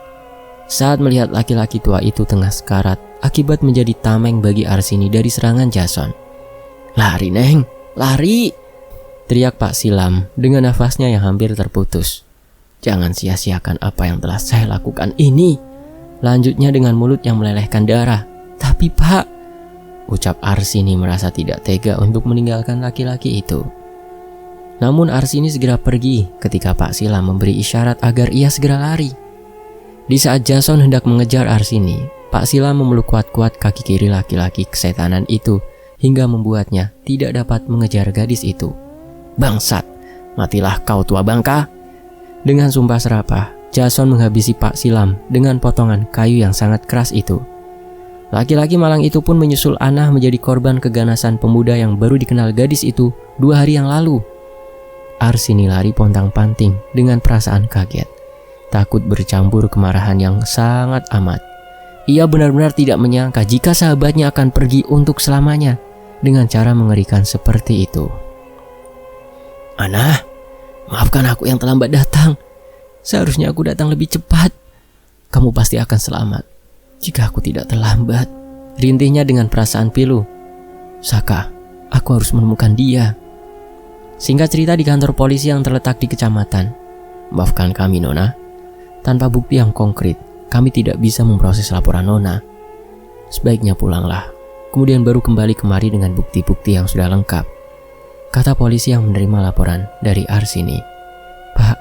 saat melihat laki-laki tua itu tengah sekarat akibat menjadi tameng bagi Arsini dari serangan Jason. "Lari, Neng, lari!" teriak Pak Silam dengan nafasnya yang hampir terputus. "Jangan sia-siakan apa yang telah saya lakukan ini," lanjutnya dengan mulut yang melelehkan darah. "Tapi Pak," ucap Arsini merasa tidak tega untuk meninggalkan laki-laki itu. Namun Arsini segera pergi ketika Pak Silam memberi isyarat agar ia segera lari. Di saat Jason hendak mengejar Arsini, Pak Silam memeluk kuat-kuat kaki kiri laki-laki kesetanan itu hingga membuatnya tidak dapat mengejar gadis itu. "Bangsat, matilah kau tua bangka!" Dengan sumpah serapah, Jason menghabisi Pak Silam dengan potongan kayu yang sangat keras itu. Laki-laki malang itu pun menyusul Anah menjadi korban keganasan pemuda yang baru dikenal gadis itu 2 hari yang lalu. Arsini lari pontang-panting dengan perasaan kaget, takut bercampur kemarahan yang sangat amat. Ia benar-benar tidak menyangka jika sahabatnya akan pergi untuk selamanya dengan cara mengerikan seperti itu. "Anah, maafkan aku yang terlambat datang. Seharusnya aku datang lebih cepat. Kamu pasti akan selamat jika aku tidak terlambat," rintihnya dengan perasaan pilu. "Saka, aku harus menemukan dia." Singkat cerita, di kantor polisi yang terletak di kecamatan. "Maafkan kami, Nona. Tanpa bukti yang konkret, kami tidak bisa memproses laporan Nona. Sebaiknya pulanglah. Kemudian baru kembali kemari dengan bukti-bukti yang sudah lengkap," kata polisi yang menerima laporan dari Arsini. "Pak,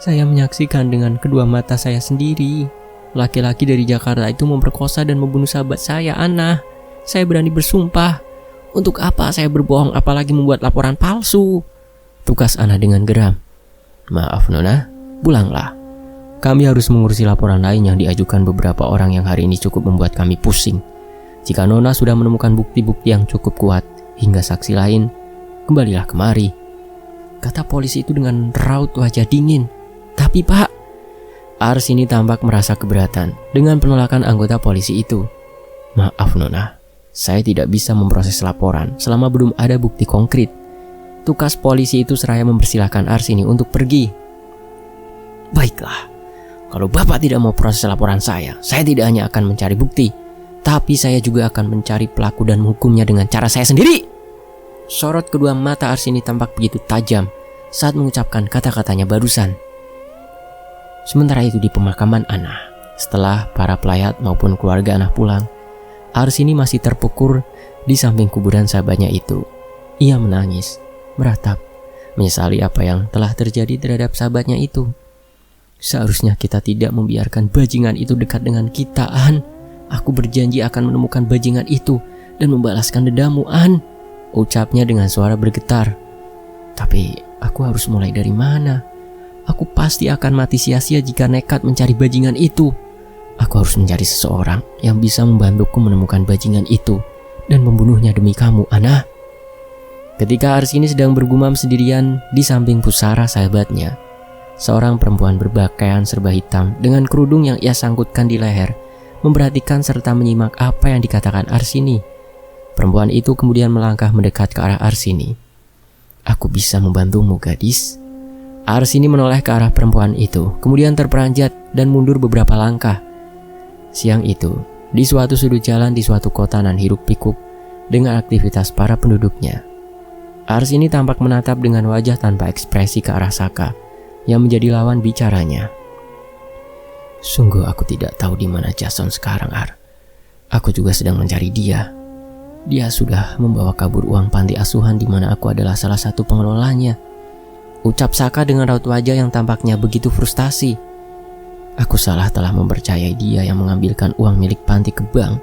saya menyaksikan dengan kedua mata saya sendiri. Laki-laki dari Jakarta itu memperkosa dan membunuh sahabat saya, Anah. Saya berani bersumpah. Untuk apa saya berbohong apalagi membuat laporan palsu?" tukas Anah dengan geram. "Maaf Nona, pulanglah. Kami harus mengurusi laporan lain yang diajukan beberapa orang yang hari ini cukup membuat kami pusing. Jika Nona sudah menemukan bukti-bukti yang cukup kuat hingga saksi lain, kembalilah kemari," kata polisi itu dengan raut wajah dingin. "Tapi Pak," Arsini tampak merasa keberatan dengan penolakan anggota polisi itu. "Maaf Nona, saya tidak bisa memproses laporan selama belum ada bukti konkret," tukas polisi itu seraya mempersilahkan Arsini untuk pergi. "Baiklah, kalau Bapak tidak mau proses laporan saya tidak hanya akan mencari bukti, tapi saya juga akan mencari pelaku dan menghukumnya dengan cara saya sendiri." Sorot kedua mata Arsini tampak begitu tajam saat mengucapkan kata-katanya barusan. Sementara itu di pemakaman Anah, setelah para pelayat maupun keluarga Anah pulang, Arsini masih terpukul di samping kuburan sahabatnya itu. Ia menangis, meratap, menyesali apa yang telah terjadi terhadap sahabatnya itu. "Seharusnya kita tidak membiarkan bajingan itu dekat dengan kita, An. Aku berjanji akan menemukan bajingan itu dan membalaskan dendammu, An," ucapnya dengan suara bergetar. "Tapi aku harus mulai dari mana? Aku pasti akan mati sia-sia jika nekat mencari bajingan itu. Aku harus mencari seseorang yang bisa membantuku menemukan bajingan itu dan membunuhnya demi kamu, Anah." Ketika Arsini sedang bergumam sendirian di samping pusara sahabatnya, seorang perempuan berpakaian serba hitam dengan kerudung yang ia sangkutkan di leher memperhatikan serta menyimak apa yang dikatakan Arsini. Perempuan itu kemudian melangkah mendekat ke arah Arsini. "Aku bisa membantumu, gadis." Arsini menoleh ke arah perempuan itu, kemudian terperanjat dan mundur beberapa langkah. Siang itu, di suatu sudut jalan di suatu kota nan hiruk-pikuk dengan aktivitas para penduduknya, Arsini tampak menatap dengan wajah tanpa ekspresi ke arah Saka yang menjadi lawan bicaranya. Sungguh aku tidak tahu di mana Jason sekarang, Ar. Aku juga sedang mencari dia. Dia sudah membawa kabur uang panti asuhan di mana aku adalah salah satu pengelolanya. Ucap Saka dengan raut wajah yang tampaknya begitu frustasi. Aku salah telah mempercayai dia yang mengambilkan uang milik panti ke bank.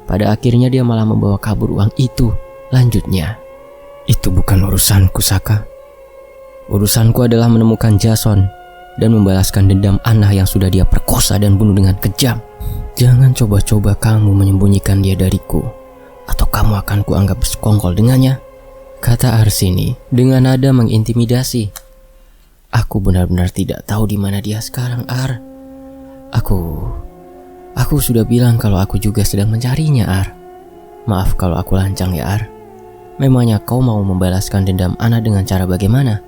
Pada akhirnya dia malah membawa kabur uang itu. Lanjutnya, itu bukan urusanku, Saka. Urusanku adalah menemukan Jason dan membalaskan dendam Anna yang sudah dia perkosa dan bunuh dengan kejam. Jangan coba-coba kamu menyembunyikan dia dariku, atau kamu akan kuanggap bersekongkol dengannya, kata Arsini dengan nada mengintimidasi. Aku benar-benar tidak tahu di mana dia sekarang, Ar. Aku sudah bilang kalau aku juga sedang mencarinya, Ar. Maaf kalau aku lancang ya, Ar. Memangnya kau mau membalaskan dendam Anna dengan cara bagaimana?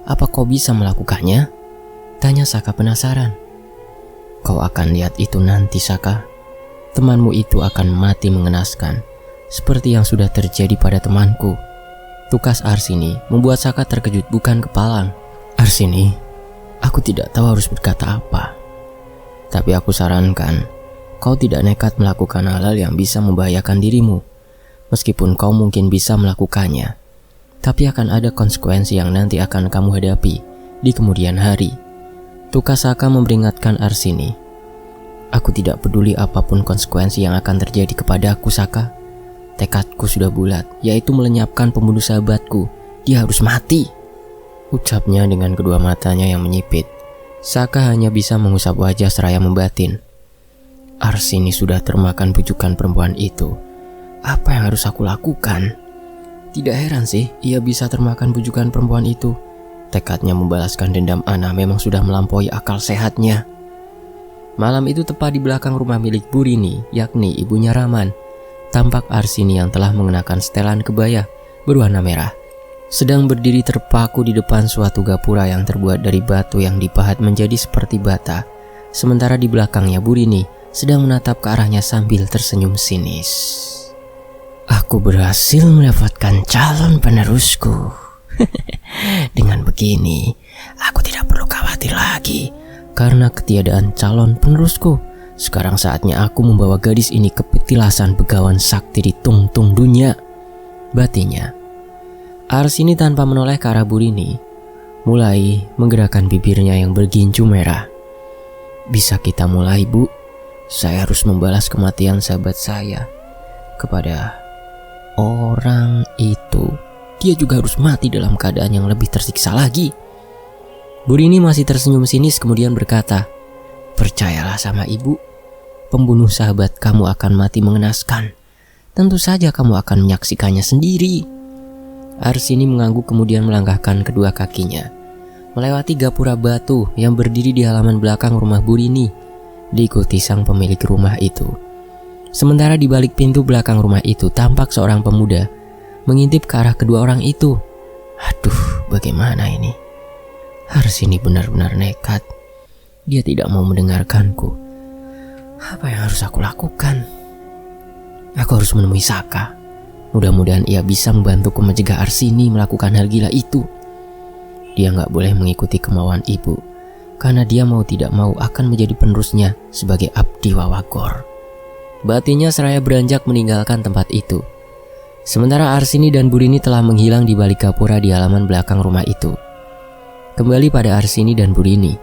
Apa kau bisa melakukannya? Tanya Saka penasaran. Kau akan lihat itu nanti, Saka. Temanmu itu akan mati mengenaskan, seperti yang sudah terjadi pada temanku. Tukas Arsini membuat Saka terkejut bukan kepalang. Arsini, aku tidak tahu harus berkata apa. Tapi aku sarankan, kau tidak nekat melakukan hal-hal yang bisa membahayakan dirimu. Meskipun kau mungkin bisa melakukannya, tapi akan ada konsekuensi yang nanti akan kamu hadapi di kemudian hari. Tukas Saka memperingatkan Arsini. Aku tidak peduli apapun konsekuensi yang akan terjadi kepadaku, Saka. Tekadku sudah bulat, yaitu melenyapkan pembunuh sahabatku. Dia harus mati. Ucapnya dengan kedua matanya yang menyipit. Saka hanya bisa mengusap wajah seraya membatin. Arsini sudah termakan bujukan perempuan itu. Apa yang harus aku lakukan? Tidak heran sih ia bisa termakan bujukan perempuan itu. Tekadnya membalaskan dendam Anna memang sudah melampaui akal sehatnya. Malam itu tepat di belakang rumah milik Burini, yakni ibunya Raman. Tampak Arsini yang telah mengenakan setelan kebaya berwarna merah sedang berdiri terpaku di depan suatu gapura yang terbuat dari batu yang dipahat menjadi seperti bata. Sementara di belakangnya Burini sedang menatap ke arahnya sambil tersenyum sinis. Aku berhasil mendapatkan calon penerusku. Dengan begini, aku tidak perlu khawatir lagi karena ketiadaan calon penerusku. Sekarang saatnya aku membawa gadis ini ke petilasan begawan sakti di tungtung dunia, batinya. Arsini tanpa menoleh ke arah Burini mulai menggerakkan bibirnya yang bergincu merah. Bisa kita mulai, Bu? Saya harus membalas kematian sahabat saya. Kepada orang itu, dia juga harus mati dalam keadaan yang lebih tersiksa lagi. Burini masih tersenyum sinis kemudian berkata, percayalah sama ibu, pembunuh sahabat kamu akan mati mengenaskan. Tentu saja kamu akan menyaksikannya sendiri. Arsini mengangguk kemudian melangkahkan kedua kakinya melewati gapura batu yang berdiri di halaman belakang rumah Burini, diikuti sang pemilik rumah itu. Sementara di balik pintu belakang rumah itu tampak seorang pemuda mengintip ke arah kedua orang itu. Aduh, bagaimana ini? Arsini benar-benar nekat. Dia tidak mau mendengarkanku. Apa yang harus aku lakukan? Aku harus menemui Saka. Mudah-mudahan ia bisa membantuku mencegah Arsini melakukan hal gila itu. Dia gak boleh mengikuti kemauan ibu, karena dia mau tidak mau akan menjadi penerusnya sebagai abdi wawagor. Batinnya seraya beranjak meninggalkan tempat itu. Sementara Arsini dan Burini telah menghilang di balik gapura di halaman belakang rumah itu. Kembali pada Arsini dan Burini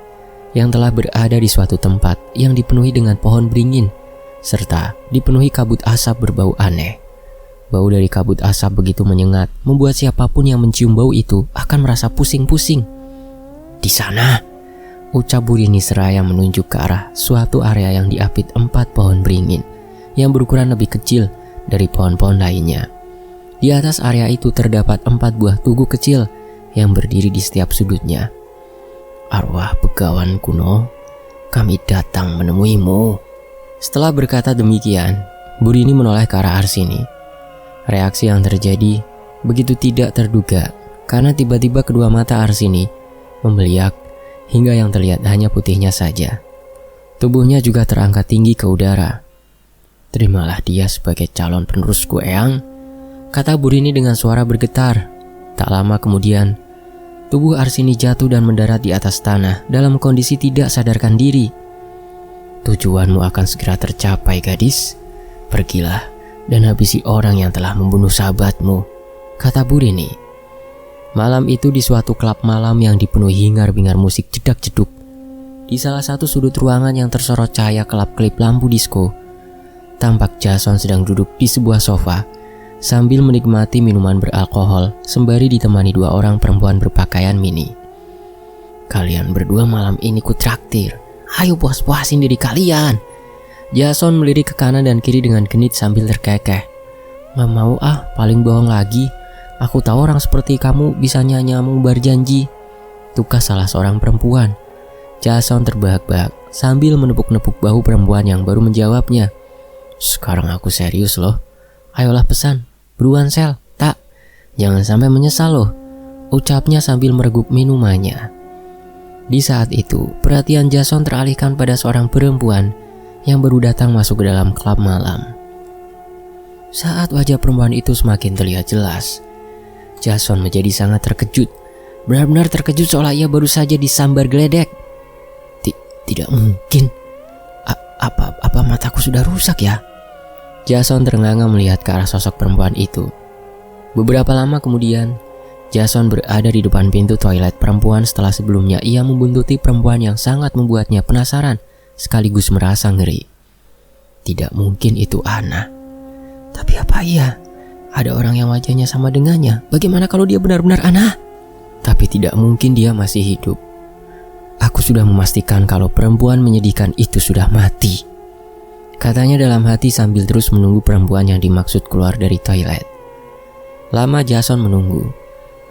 yang telah berada di suatu tempat yang dipenuhi dengan pohon beringin serta dipenuhi kabut asap berbau aneh. Bau dari kabut asap begitu menyengat, membuat siapapun yang mencium bau itu akan merasa pusing-pusing. Di sana, ucap Burini seraya menunjuk ke arah suatu area yang diapit 4 pohon beringin yang berukuran lebih kecil dari pohon-pohon lainnya. Di atas area itu terdapat 4 buah tugu kecil yang berdiri di setiap sudutnya. Arwah begawan kuno, kami datang menemuimu. Setelah berkata demikian, Burini menoleh ke arah Arsini. Reaksi yang terjadi begitu tidak terduga karena tiba-tiba kedua mata Arsini membeliak hingga yang terlihat hanya putihnya saja. Tubuhnya juga terangkat tinggi ke udara. Terimalah dia sebagai calon penerusku, Eyang, kata Burini dengan suara bergetar. Tak lama kemudian, tubuh Arsini jatuh dan mendarat di atas tanah dalam kondisi tidak sadarkan diri. Tujuanmu akan segera tercapai, gadis. Pergilah dan habisi orang yang telah membunuh sahabatmu, kata Bu Rini. Malam itu di suatu klub malam yang dipenuhi hingar-bingar musik jedak-jeduk. Di salah satu sudut ruangan yang tersorot cahaya kelap-kelip lampu disko, tampak Jason sedang duduk di sebuah sofa sambil menikmati minuman beralkohol sembari ditemani dua orang perempuan berpakaian mini. Kalian berdua malam ini kutraktir. Ayo puas-puasin diri kalian. Jason melirik ke kanan dan kiri dengan genit sambil terkekeh. Gak mau paling bohong lagi. Aku tahu orang seperti kamu bisa nyanyi mengubar janji, tukar salah seorang perempuan. Jason terbahak-bahak sambil menepuk-nepuk bahu perempuan yang baru menjawabnya. Sekarang aku serius loh. Ayolah pesan, buruan Sel. Tak, jangan sampai menyesal loh, ucapnya sambil mereguk minumannya. Di saat itu, perhatian Jason teralihkan pada seorang perempuan yang baru datang masuk ke dalam klub malam. Saat wajah perempuan itu semakin terlihat jelas, Jason menjadi sangat terkejut. Benar-benar terkejut seolah ia baru saja disambar geledek. Tidak mungkin. Apa mataku sudah rusak ya? Jason terengah-engah melihat ke arah sosok perempuan itu. Beberapa lama kemudian, Jason berada di depan pintu toilet perempuan setelah sebelumnya ia membuntuti perempuan yang sangat membuatnya penasaran sekaligus merasa ngeri. Tidak mungkin itu Ana. Tapi apa iya? Ada orang yang wajahnya sama dengannya. Bagaimana kalau dia benar-benar Ana? Tapi tidak mungkin dia masih hidup. Aku sudah memastikan kalau perempuan menyedihkan itu sudah mati, katanya dalam hati sambil terus menunggu perempuan yang dimaksud keluar dari toilet. Lama Jason menunggu,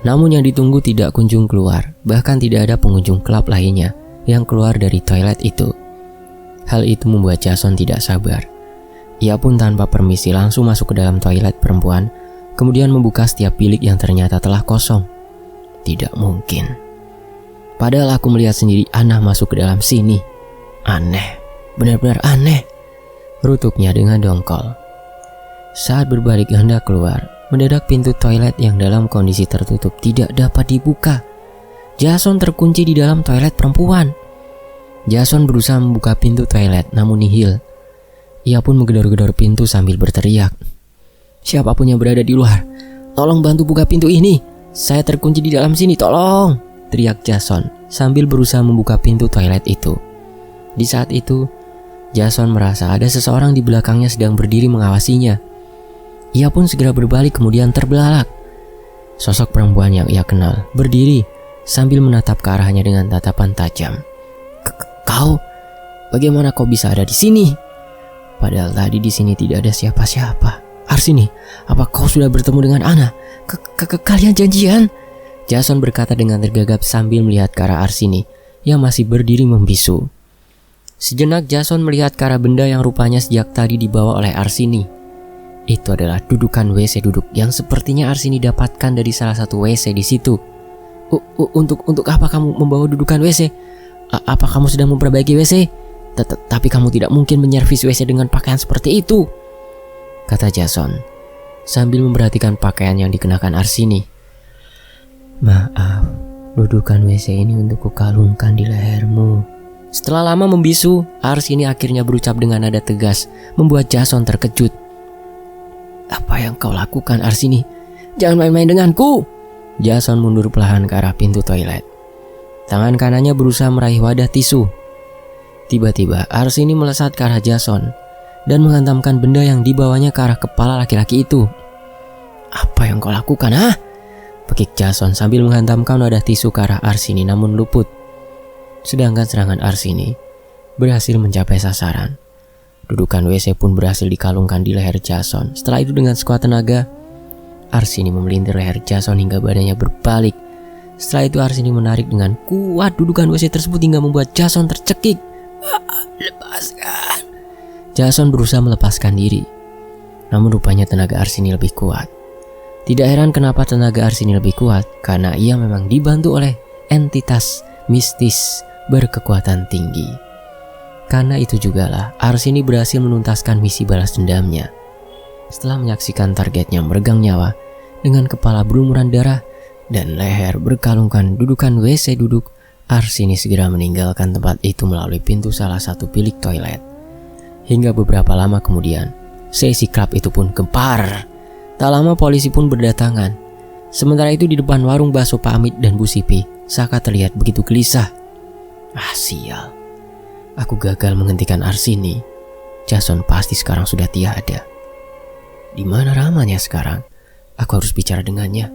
namun yang ditunggu tidak kunjung keluar. Bahkan tidak ada pengunjung klub lainnya yang keluar dari toilet itu. Hal itu membuat Jason tidak sabar. Ia pun tanpa permisi langsung masuk ke dalam toilet perempuan, kemudian membuka setiap bilik yang ternyata telah kosong. Tidak mungkin. Padahal aku melihat sendiri Ana masuk ke dalam sini. Aneh, benar-benar aneh, rutuknya dengan dongkol. Saat berbalik hendak keluar, mendadak pintu toilet yang dalam kondisi tertutup tidak dapat dibuka. Jason terkunci di dalam toilet perempuan. Jason berusaha membuka pintu toilet namun nihil. Ia pun menggedor-gedor pintu sambil berteriak. Siapapun yang berada di luar, tolong bantu buka pintu ini. Saya terkunci di dalam sini, tolong, teriak Jason sambil berusaha membuka pintu toilet itu. Di saat itu, Jason merasa ada seseorang di belakangnya sedang berdiri mengawasinya. Ia pun segera berbalik kemudian terbelalak. Sosok perempuan yang ia kenal berdiri sambil menatap ke arahnya dengan tatapan tajam. Kau, bagaimana kau bisa ada di sini? Padahal tadi di sini tidak ada siapa-siapa. Arsini, apa kau sudah bertemu dengan Ana? Kalian janjian? Jason berkata dengan tergagap sambil melihat ke arah Arsini yang masih berdiri membisu. Sejenak Jason melihat ke arah benda yang rupanya sejak tadi dibawa oleh Arsini. Itu adalah dudukan WC duduk yang sepertinya Arsini dapatkan dari salah satu WC di situ. Untuk apa kamu membawa dudukan WC? Apa kamu sedang memperbaiki WC? Tapi kamu tidak mungkin menyervis WC dengan pakaian seperti itu, kata Jason sambil memperhatikan pakaian yang dikenakan Arsini. Maaf, dudukan WC ini untuk kukalungkan di lehermu. Setelah lama membisu, Arsini akhirnya berucap dengan nada tegas, membuat Jason terkejut. Apa yang kau lakukan, Arsini? Jangan main-main denganku. Jason mundur perlahan ke arah pintu toilet. Tangan kanannya berusaha meraih wadah tisu. Tiba-tiba Arsini melesat ke arah Jason dan menghantamkan benda yang dibawanya ke arah kepala laki-laki itu. Apa yang kau lakukan, Pekik Jason sambil menghantamkan wadah tisu ke arah Arsini namun luput. Sedangkan serangan Arsini berhasil mencapai sasaran. Dudukan WC pun berhasil dikalungkan di leher Jason. Setelah itu dengan sekuat tenaga, Arsini memelintir leher Jason hingga badannya berbalik. Setelah itu Arsini menarik dengan kuat dudukan WC tersebut hingga membuat Jason tercekik. Lepaskan. Jason berusaha melepaskan diri, namun rupanya tenaga Arsini lebih kuat. Tidak heran kenapa tenaga Arsini lebih kuat, karena ia memang dibantu oleh entitas mistis berkekuatan tinggi. Karena itu jugalah Arsini berhasil menuntaskan misi balas dendamnya. Setelah menyaksikan targetnya meregang nyawa dengan kepala berlumuran darah dan leher berkalungkan dudukan WC duduk, Arsini segera meninggalkan tempat itu melalui pintu salah satu bilik toilet. Hingga beberapa lama kemudian, sesi klub itu pun gempar. Tak lama polisi pun berdatangan. Sementara itu di depan warung bakso Pak Amit dan Bu Sipi, Saka terlihat begitu gelisah. Ah sial, aku gagal menghentikan Arsini. Jason pasti sekarang sudah tiada. Di mana Rahman ya sekarang? Aku harus bicara dengannya.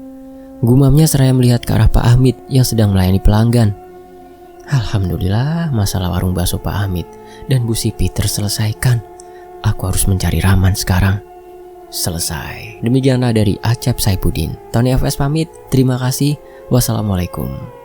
Gumamnya seraya melihat ke arah Pak Amit yang sedang melayani pelanggan. Alhamdulillah masalah warung bakso Pak Amit dan Bu Sipi terselesaikan. Aku harus mencari Rahman sekarang. Selesai. Demikianlah dari Acep Saipudin. Tony FS pamit. Terima kasih. Wassalamualaikum.